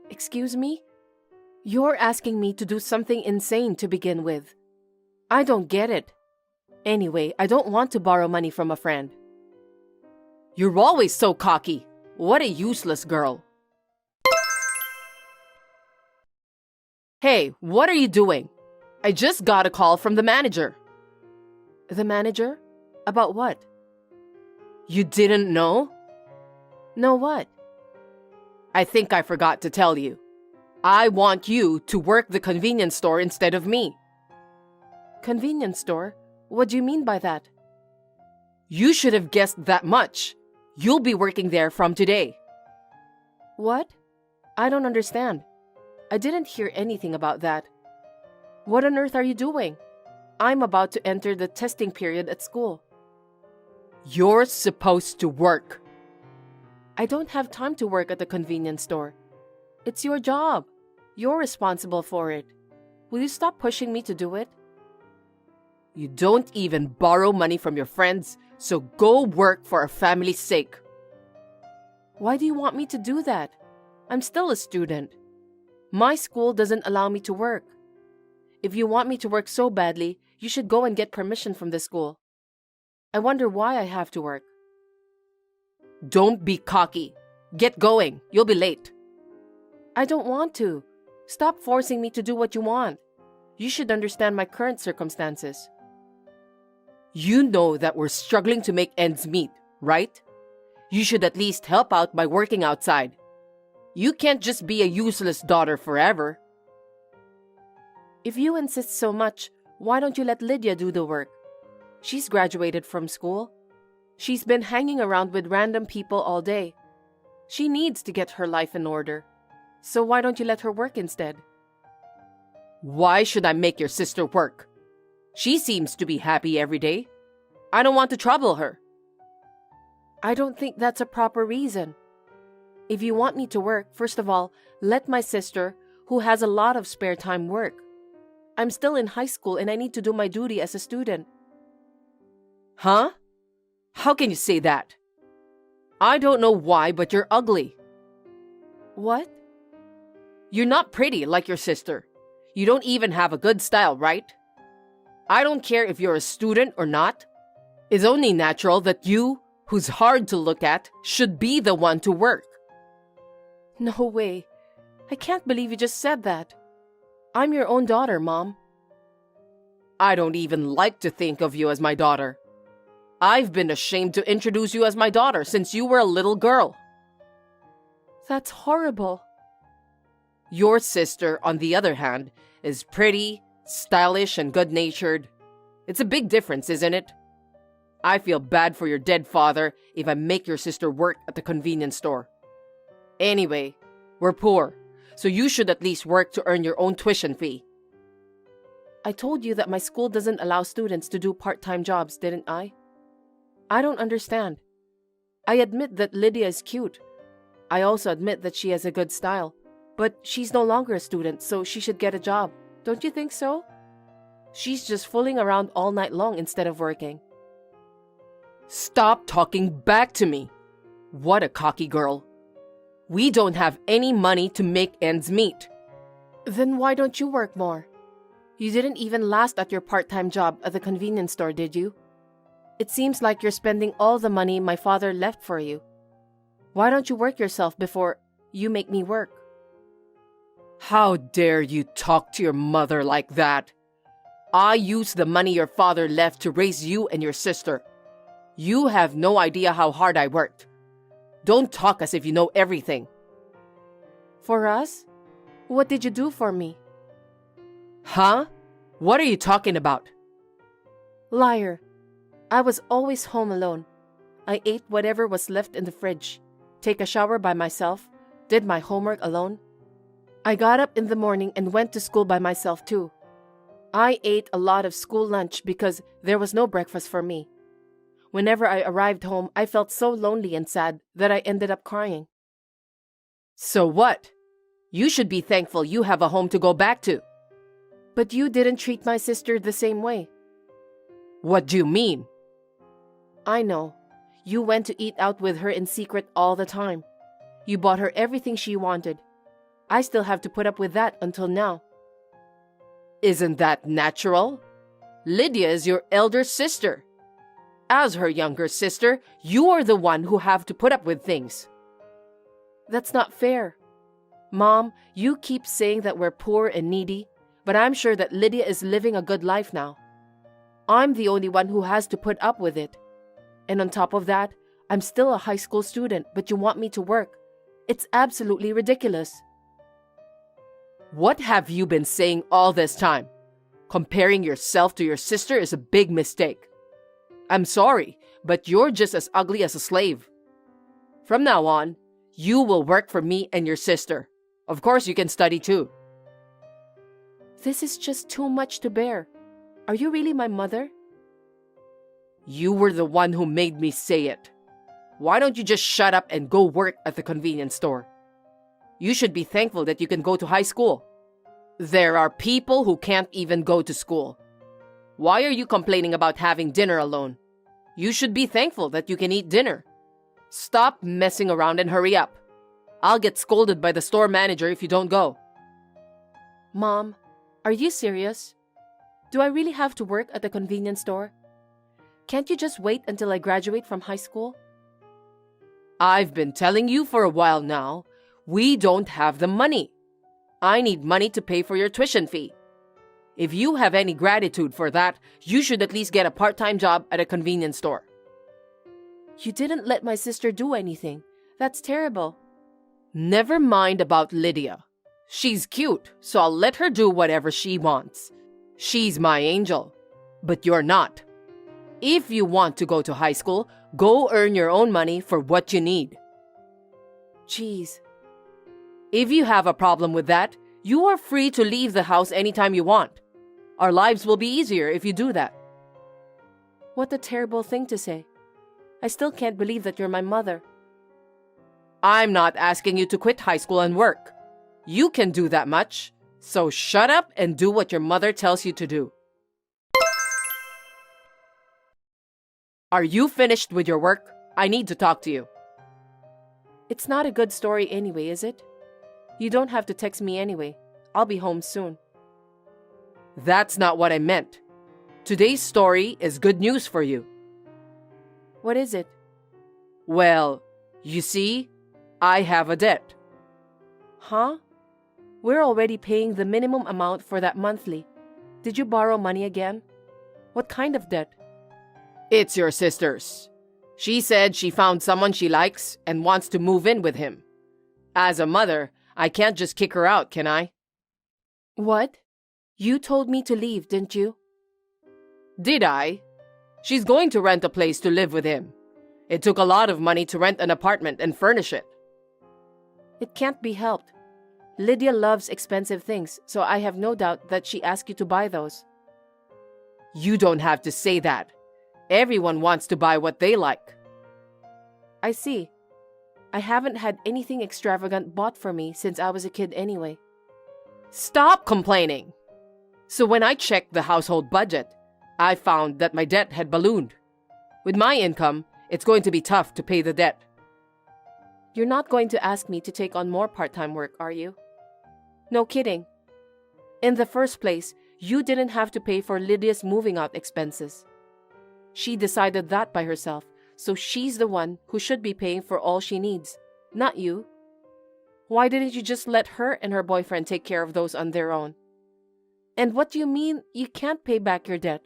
E: Excuse me? You're asking me to do something insane to begin with. I don't get it. Anyway, I don't want to borrow money from a friend.
B: You're always so cocky. What a useless girl. Hey, what are you doing? I just got a call from the manager.
E: The manager? About what?
B: You didn't know?
E: No, what?
B: I think I forgot to tell you. I want you to work the convenience store instead of me.
E: Convenience store? What do you mean by that?
B: You should have guessed that much. You'll be working there from today.
E: What? I don't understand. I didn't hear anything about that. What on earth are you doing? I'm about to enter the testing period at school.
B: You're supposed to work.
E: I don't have time to work at the convenience store. It's your job. You're responsible for it. Will you stop pushing me to do it?
B: You don't even borrow money from your friends, so go work for our family's sake.
E: Why do you want me to do that? I'm still a student. My school doesn't allow me to work. If you want me to work so badly, you should go and get permission from the school. I wonder why I have to work.
B: Don't be cocky. Get going. You'll be late.
E: I don't want to. Stop forcing me to do what you want. You should understand my current circumstances.
B: You know that we're struggling to make ends meet, right? You should at least help out by working outside. You can't just be a useless daughter forever.
E: If you insist so much, why don't you let Lydia do the work? She's graduated from school. She's been hanging around with random people all day. She needs to get her life in order. So why don't you let her work instead?
B: Why should I make your sister work? She seems to be happy every day. I don't want to trouble her.
E: I don't think that's a proper reason. If you want me to work, first of all, let my sister, who has a lot of spare time, work. I'm still in high school and I need to do my duty as a student.
B: Huh? How can you say that? I don't know why, but you're ugly.
E: What?
B: You're not pretty like your sister. You don't even have a good style, right? I don't care if you're a student or not. It's only natural that you, who's hard to look at, should be the one to work.
E: No way. I can't believe you just said that. I'm your own daughter, Mom.
B: I don't even like to think of you as my daughter. I've been ashamed to introduce you as my daughter since you were a little girl.
E: That's horrible.
B: Your sister, on the other hand, is pretty, stylish, and good-natured. It's a big difference, isn't it? I feel bad for your dead father if I make your sister work at the convenience store. Anyway, we're poor, so you should at least work to earn your own tuition fee.
E: I told you that my school doesn't allow students to do part-time jobs, didn't I? I don't understand. I admit that Lydia is cute. I also admit that she has a good style. But she's no longer a student, so she should get a job. Don't you think so? She's just fooling around all night long instead of working.
B: Stop talking back to me. What a cocky girl. We don't have any money to make ends meet.
E: Then why don't you work more? You didn't even last at your part-time job at the convenience store, did you? It seems like you're spending all the money my father left for you. Why don't you work yourself before you make me work?
B: How dare you talk to your mother like that? I used the money your father left to raise you and your sister. You have no idea how hard I worked. Don't talk as if you know everything.
E: For us? What did you do for me?
B: Huh? What are you talking about?
E: Liar. I was always home alone. I ate whatever was left in the fridge, take a shower by myself, did my homework alone. I got up in the morning and went to school by myself too. I ate a lot of school lunch because there was no breakfast for me. Whenever I arrived home, I felt so lonely and sad that I ended up crying.
B: So what? You should be thankful you have a home to go back to.
E: But you didn't treat my sister the same way.
B: What do you mean?
E: I know. You went to eat out with her in secret all the time. You bought her everything she wanted. I still have to put up with that until now.
B: Isn't that natural? Lydia is your elder sister. As her younger sister, you are the one who have to put up with things.
E: That's not fair. Mom, you keep saying that we're poor and needy, but I'm sure that Lydia is living a good life now. I'm the only one who has to put up with it. And on top of that, I'm still a high school student, but you want me to work. It's absolutely ridiculous.
B: What have you been saying all this time? Comparing yourself to your sister is a big mistake. I'm sorry, but you're just as ugly as a slave. From now on, you will work for me and your sister. Of course, you can study too.
E: This is just too much to bear. Are you really my mother?
B: You were the one who made me say it. Why don't you just shut up and go work at the convenience store? You should be thankful that you can go to high school. There are people who can't even go to school. Why are you complaining about having dinner alone? You should be thankful that you can eat dinner. Stop messing around and hurry up. I'll get scolded by the store manager if you don't go.
E: Mom, are you serious? Do I really have to work at the convenience store? Can't you just wait until I graduate from high school?
B: I've been telling you for a while now, we don't have the money. I need money to pay for your tuition fee. If you have any gratitude for that, you should at least get a part-time job at a convenience store.
E: You didn't let my sister do anything. That's terrible.
B: Never mind about Lydia. She's cute, so I'll let her do whatever she wants. She's my angel, but you're not. If you want to go to high school, go earn your own money for what you need.
E: Jeez.
B: If you have a problem with that, you are free to leave the house anytime you want. Our lives will be easier if you do that.
E: What a terrible thing to say. I still can't believe that you're my mother.
B: I'm not asking you to quit high school and work. You can do that much, so shut up and do what your mother tells you to do. Are you finished with your work? I need to talk to you.
E: It's not a good story anyway, is it? You don't have to text me anyway. I'll be home soon.
B: That's not what I meant. Today's story is good news for you.
E: What is it?
B: Well, you see, I have a debt.
E: Huh? We're already paying the minimum amount for that monthly. Did you borrow money again? What kind of debt?
B: It's your sister's. She said she found someone she likes and wants to move in with him. As a mother, I can't just kick her out, can I?
E: What? You told me to leave, didn't you?
B: Did I? She's going to rent a place to live with him. It took a lot of money to rent an apartment and furnish it.
E: It can't be helped. Lydia loves expensive things, so I have no doubt that she asked you to buy those.
B: You don't have to say that. Everyone wants to buy what they like.
E: I see. I haven't had anything extravagant bought for me since I was a kid anyway.
B: Stop complaining. So when I checked the household budget, I found that my debt had ballooned. With my income, it's going to be tough to pay the debt.
E: You're not going to ask me to take on more part-time work, are you? No kidding. In the first place, you didn't have to pay for Lydia's moving out expenses. She decided that by herself, so she's the one who should be paying for all she needs, not you. Why didn't you just let her and her boyfriend take care of those on their own? And what do you mean you can't pay back your debt?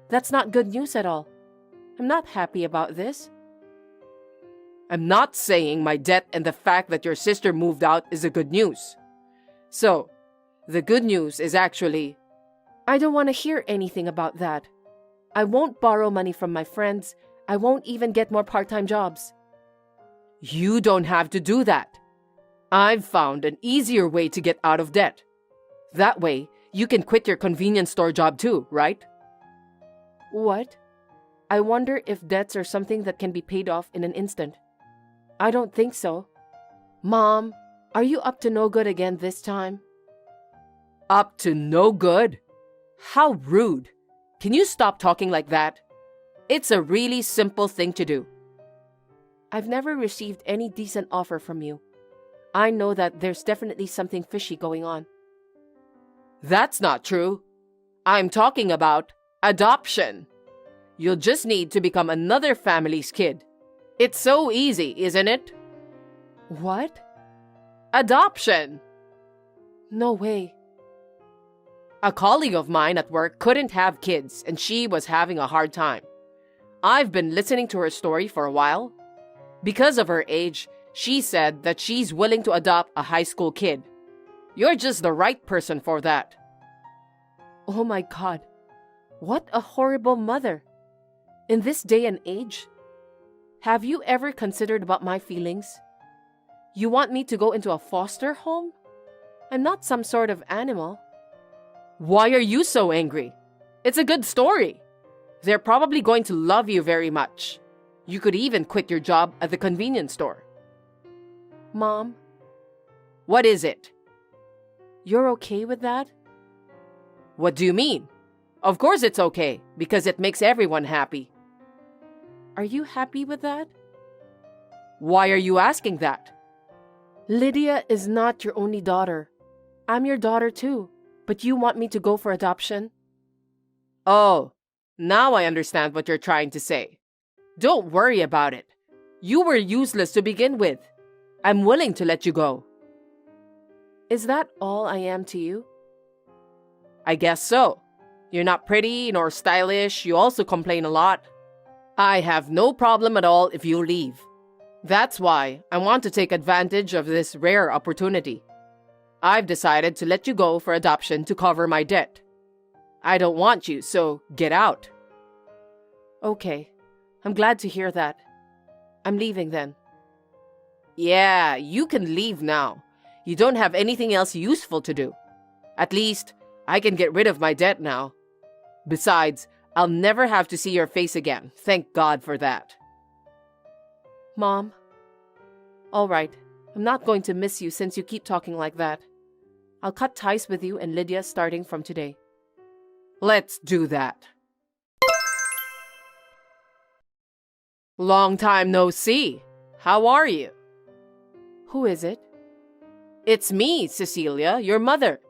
E: That's not good news at all. I'm not happy about this.
B: I'm not saying my debt and the fact that your sister moved out is the good news. So, the good news is actually...
E: I don't want to hear anything about that. I won't borrow money from my friends. I won't even get more part-time jobs.
B: You don't have to do that. I've found an easier way to get out of debt. That way, you can quit your convenience store job too, right?
E: What? I wonder if debts are something that can be paid off in an instant. I don't think so. Mom, are you up to no good again this time?
B: Up to no good? How rude. Can you stop talking like that? It's a really simple thing to do.
E: I've never received any decent offer from you. I know that there's definitely something fishy going on.
B: That's not true. I'm talking about adoption. You'll just need to become another family's kid. It's so easy, isn't it?
E: What?
B: Adoption.
E: No way.
B: A colleague of mine at work couldn't have kids and she was having a hard time. I've been listening to her story for a while. Because of her age, she said that she's willing to adopt a high school kid. You're just the right person for that.
E: Oh my God. What a horrible mother. In this day and age, have you ever considered about my feelings? You want me to go into a foster home? I'm not some sort of animal.
B: Why are you so angry? It's a good story. They're probably going to love you very much. You could even quit your job at the convenience store.
E: Mom?
B: What is it?
E: You're okay with that?
B: What do you mean? Of course it's okay, because it makes everyone happy.
E: Are you happy with that?
B: Why are you asking that?
E: Lydia is not your only daughter. I'm your daughter too, but you want me to go for adoption?
B: Oh, now I understand what you're trying to say. Don't worry about it. You were useless to begin with. I'm willing to let you go.
E: Is that all I am to you?
B: I guess so. You're not pretty nor stylish. You also complain a lot. I have no problem at all if you leave. That's why I want to take advantage of this rare opportunity. I've decided to let you go for adoption to cover my debt. I don't want you, so get out.
E: Okay, I'm glad to hear that. I'm leaving then.
B: Yeah, you can leave now. You don't have anything else useful to do. At least, I can get rid of my debt now. Besides, I'll never have to see your face again. Thank God for that.
E: Mom? All right, I'm not going to miss you since you keep talking like that. I'll cut ties with you and Lydia starting from today.
B: Let's do that. Long time no see. How are you?
E: Who is it?
B: It's me, Cecilia, your mother.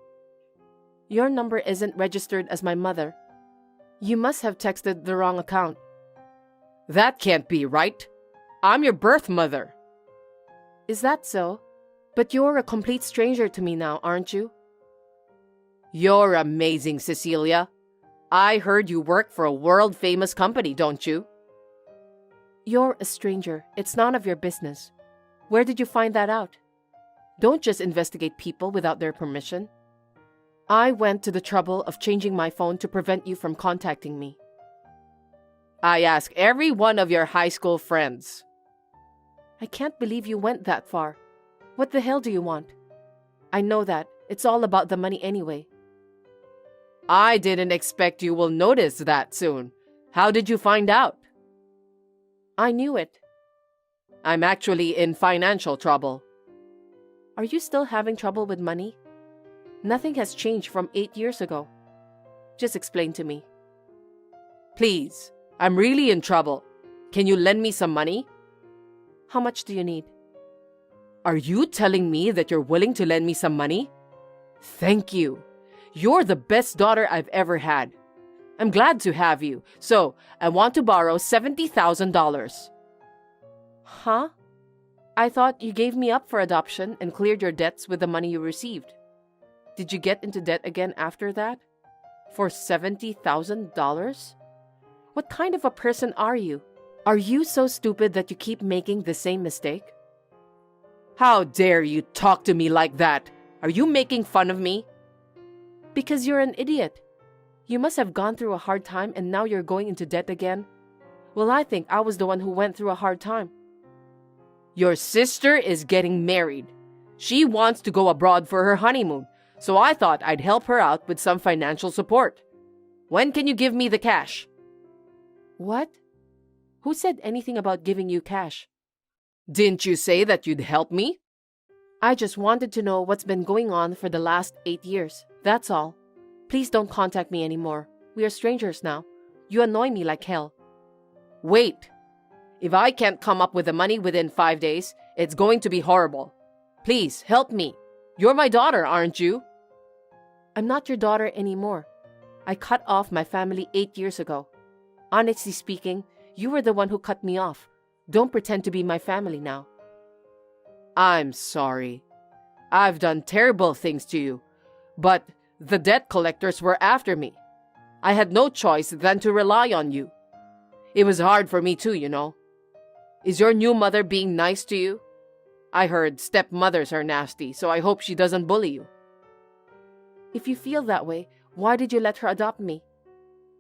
E: Your number isn't registered as my mother. You must have texted the wrong account.
B: That can't be right. I'm your birth mother.
E: Is that so? But you're a complete stranger to me now, aren't you?
B: You're amazing, Cecilia. I heard you work for a world-famous company, don't you?
E: You're a stranger. It's none of your business. Where did you find that out? Don't just investigate people without their permission. I went to the trouble of changing my phone to prevent you from contacting me.
B: I asked every one of your high school friends.
E: I can't believe you went that far. What the hell do you want? I know that. It's all about the money anyway.
B: I didn't expect you will notice that soon. How did you find out?
E: I knew it.
B: I'm actually in financial trouble.
E: Are you still having trouble with money? Nothing has changed from 8 years ago. Just explain to me.
B: Please, I'm really in trouble. Can you lend me some money?
E: How much do you need?
B: Are you telling me that you're willing to lend me some money? Thank you. You're the best daughter I've ever had. I'm glad to have you. So, I want to borrow $70,000.
E: Huh? I thought you gave me up for adoption and cleared your debts with the money you received. Did you get into debt again after that? For $70,000? What kind of a person are you? Are you so stupid that you keep making the same mistake?
B: How dare you talk to me like that? Are you making fun of me?
E: Because you're an idiot. You must have gone through a hard time and now you're going into debt again. Well, I think I was the one who went through a hard time.
B: Your sister is getting married. She wants to go abroad for her honeymoon, so I thought I'd help her out with some financial support. When can you give me the cash?
E: What? Who said anything about giving you cash?
B: Didn't you say that you'd help me?
E: I just wanted to know what's been going on for the last 8 years. That's all. Please don't contact me anymore. We are strangers now. You annoy me like hell.
B: Wait. If I can't come up with the money within 5 days, it's going to be horrible. Please, help me. You're my daughter, aren't you?
E: I'm not your daughter anymore. I cut off my family 8 years ago. Honestly speaking, you were the one who cut me off. Don't pretend to be my family now.
B: I'm sorry. I've done terrible things to you, but the debt collectors were after me. I had no choice than to rely on you. It was hard for me too, you know. Is your new mother being nice to you? I heard stepmothers are nasty, so I hope she doesn't bully you.
E: If you feel that way, why did you let her adopt me?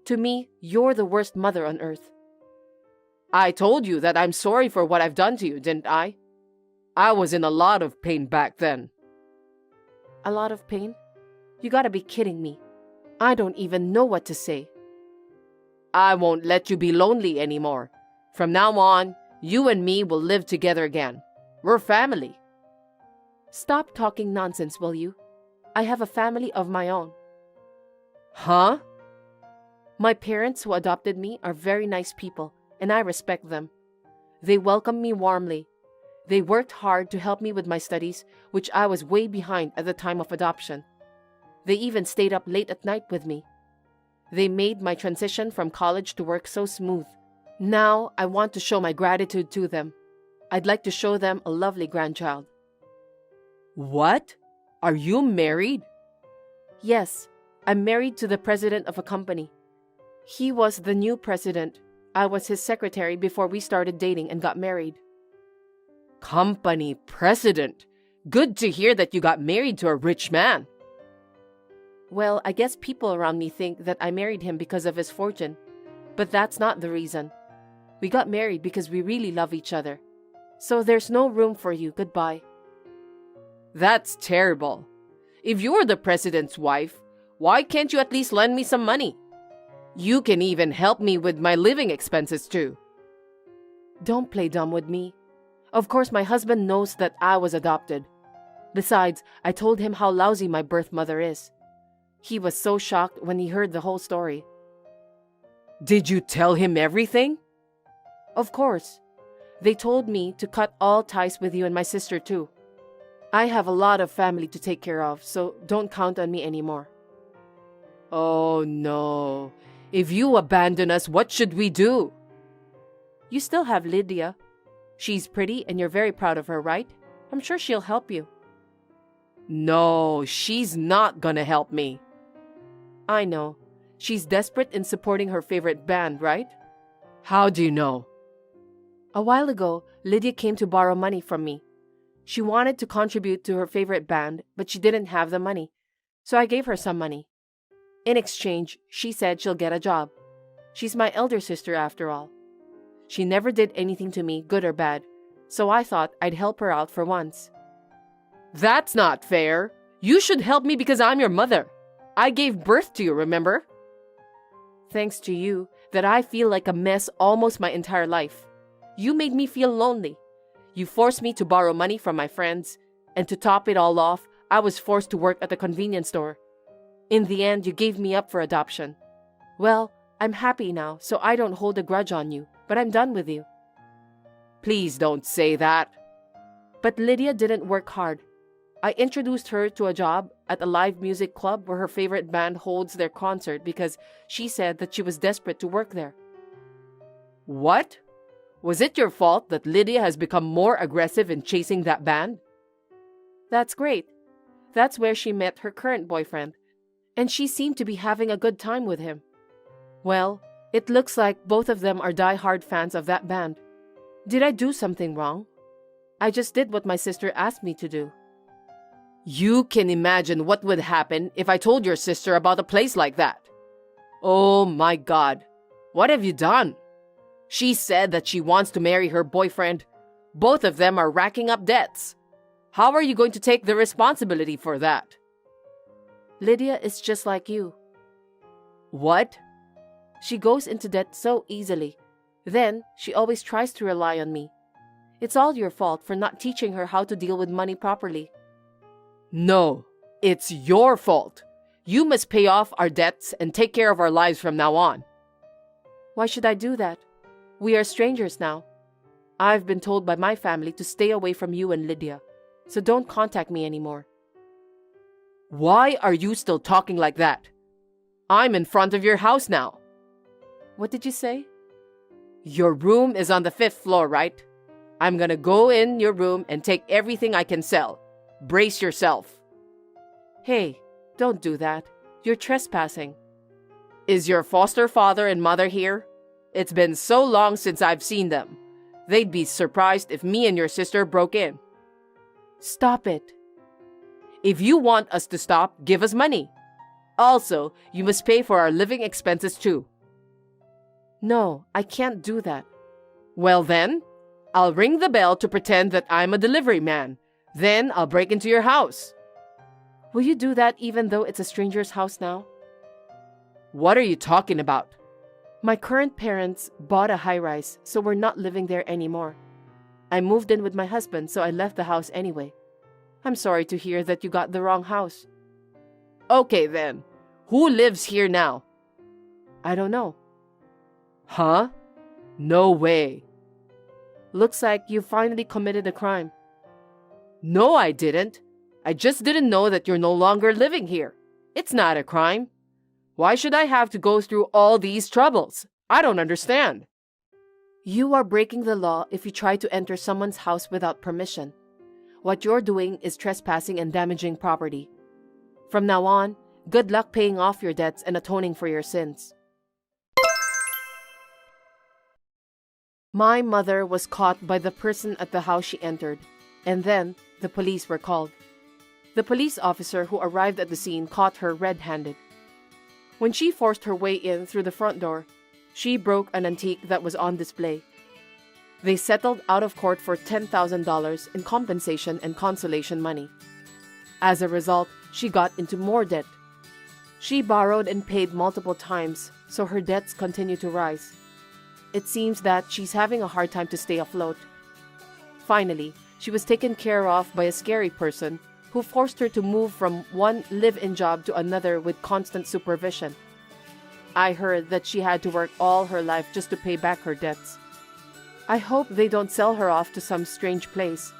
E: To me, you're the worst mother on earth.
B: I told you that I'm sorry for what I've done to you, didn't I? I was in a lot of pain back then.
E: A lot of pain? You gotta be kidding me. I don't even know what to say.
B: I won't let you be lonely anymore. From now on, you and me will live together again. We're family.
E: Stop talking nonsense, will you? I have a family of my own.
B: Huh?
E: My parents who adopted me are very nice people, and I respect them. They welcomed me warmly. They worked hard to help me with my studies, which I was way behind at the time of adoption. They even stayed up late at night with me. They made my transition from college to work so smooth. Now I want to show my gratitude to them. I'd like to show them a lovely grandchild.
B: What? Are you married?
E: Yes, I'm married to the president of a company. He was the new president. I was his secretary before we started dating and got married.
B: Company president? Good to hear that you got married to a rich man.
E: Well, I guess people around me think that I married him because of his fortune. But that's not the reason. We got married because we really love each other. So there's no room for you. Goodbye.
B: That's terrible. If you're the president's wife, why can't you at least lend me some money? You can even help me with my living expenses too.
E: Don't play dumb with me. Of course, my husband knows that I was adopted. Besides, I told him how lousy my birth mother is. He was so shocked when he heard the whole story.
B: Did you tell him everything?
E: Of course. They told me to cut all ties with you and my sister too. I have a lot of family to take care of, so don't count on me anymore.
B: Oh no. If you abandon us, what should we do?
E: You still have Lydia. She's pretty and you're very proud of her, right? I'm sure she'll help you.
B: No, she's not gonna help me.
E: I know. She's desperate in supporting her favorite band, right?
B: How do you know?
E: A while ago, Lydia came to borrow money from me. She wanted to contribute to her favorite band, but she didn't have the money. So I gave her some money. In exchange, she said she'll get a job. She's my elder sister after all. She never did anything to me, good or bad, so I thought I'd help her out for once.
B: That's not fair. You should help me because I'm your mother. I gave birth to you, remember?
E: Thanks to you, that I feel like a mess almost my entire life. You made me feel lonely. You forced me to borrow money from my friends, and to top it all off, I was forced to work at the convenience store. In the end, you gave me up for adoption. Well, I'm happy now, so I don't hold a grudge on you, but I'm done with you.
B: Please don't say that.
E: But Lydia didn't work hard. I introduced her to a job at a live music club where her favorite band holds their concert because she said that she was desperate to work there.
B: What? Was it your fault that Lydia has become more aggressive in chasing that band?
E: That's great. That's where she met her current boyfriend, and she seemed to be having a good time with him. Well, it looks like both of them are die-hard fans of that band. Did I do something wrong? I just did what my sister asked me to do.
B: You can imagine what would happen if I told your sister about a place like that. Oh my God, what have you done? She said that she wants to marry her boyfriend. Both of them are racking up debts. How are you going to take the responsibility for that?
E: Lydia is just like you.
B: What?
E: She goes into debt so easily. Then, she always tries to rely on me. It's all your fault for not teaching her how to deal with money properly.
B: No, it's your fault. You must pay off our debts and take care of our lives from now on.
E: Why should I do that? We are strangers now. I've been told by my family to stay away from you and Lydia, so don't contact me anymore.
B: Why are you still talking like that? I'm in front of your house now.
E: What did you say?
B: Your room is on the 5th floor, right? I'm gonna go in your room and take everything I can sell. Brace yourself.
E: Hey, don't do that. You're trespassing.
B: Is your foster father and mother here? It's been so long since I've seen them. They'd be surprised if me and your sister broke in.
E: Stop it.
B: If you want us to stop, give us money. Also, you must pay for our living expenses too.
E: No, I can't do that.
B: Well then, I'll ring the bell to pretend that I'm a delivery man. Then I'll break into your house.
E: Will you do that even though it's a stranger's house now?
B: What are you talking about?
E: My current parents bought a high-rise, so we're not living there anymore. I moved in with my husband, so I left the house anyway. I'm sorry to hear that you got the wrong house.
B: Okay then, who lives here now?
E: I don't know.
B: Huh? No way.
E: Looks like you finally committed a crime.
B: No, I didn't. I just didn't know that you're no longer living here. It's not a crime. Why should I have to go through all these troubles? I don't understand.
E: You are breaking the law if you try to enter someone's house without permission. What you're doing is trespassing and damaging property. From now on, good luck paying off your debts and atoning for your sins. My mother was caught by the person at the house she entered, and then the police were called. The police officer who arrived at the scene caught her red-handed. When she forced her way in through the front door, she broke an antique that was on display. They settled out of court for $10,000 in compensation and consolation money. As a result, she got into more debt. She borrowed and paid multiple times, so her debts continue to rise. It seems that she's having a hard time to stay afloat. Finally, she was taken care of by a scary person who forced her to move from one live-in job to another with constant supervision. I heard that she had to work all her life just to pay back her debts. I hope they don't sell her off to some strange place.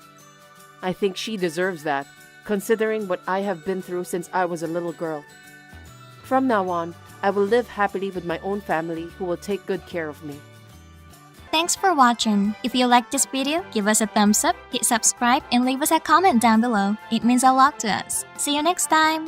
E: I think she deserves that, considering what I have been through since I was a little girl. From now on, I will live happily with my own family who will take good care of me.
F: Thanks for watching. If you liked this video, give us a thumbs up, hit subscribe, and leave us a comment down below. It means a lot to us. See you next time!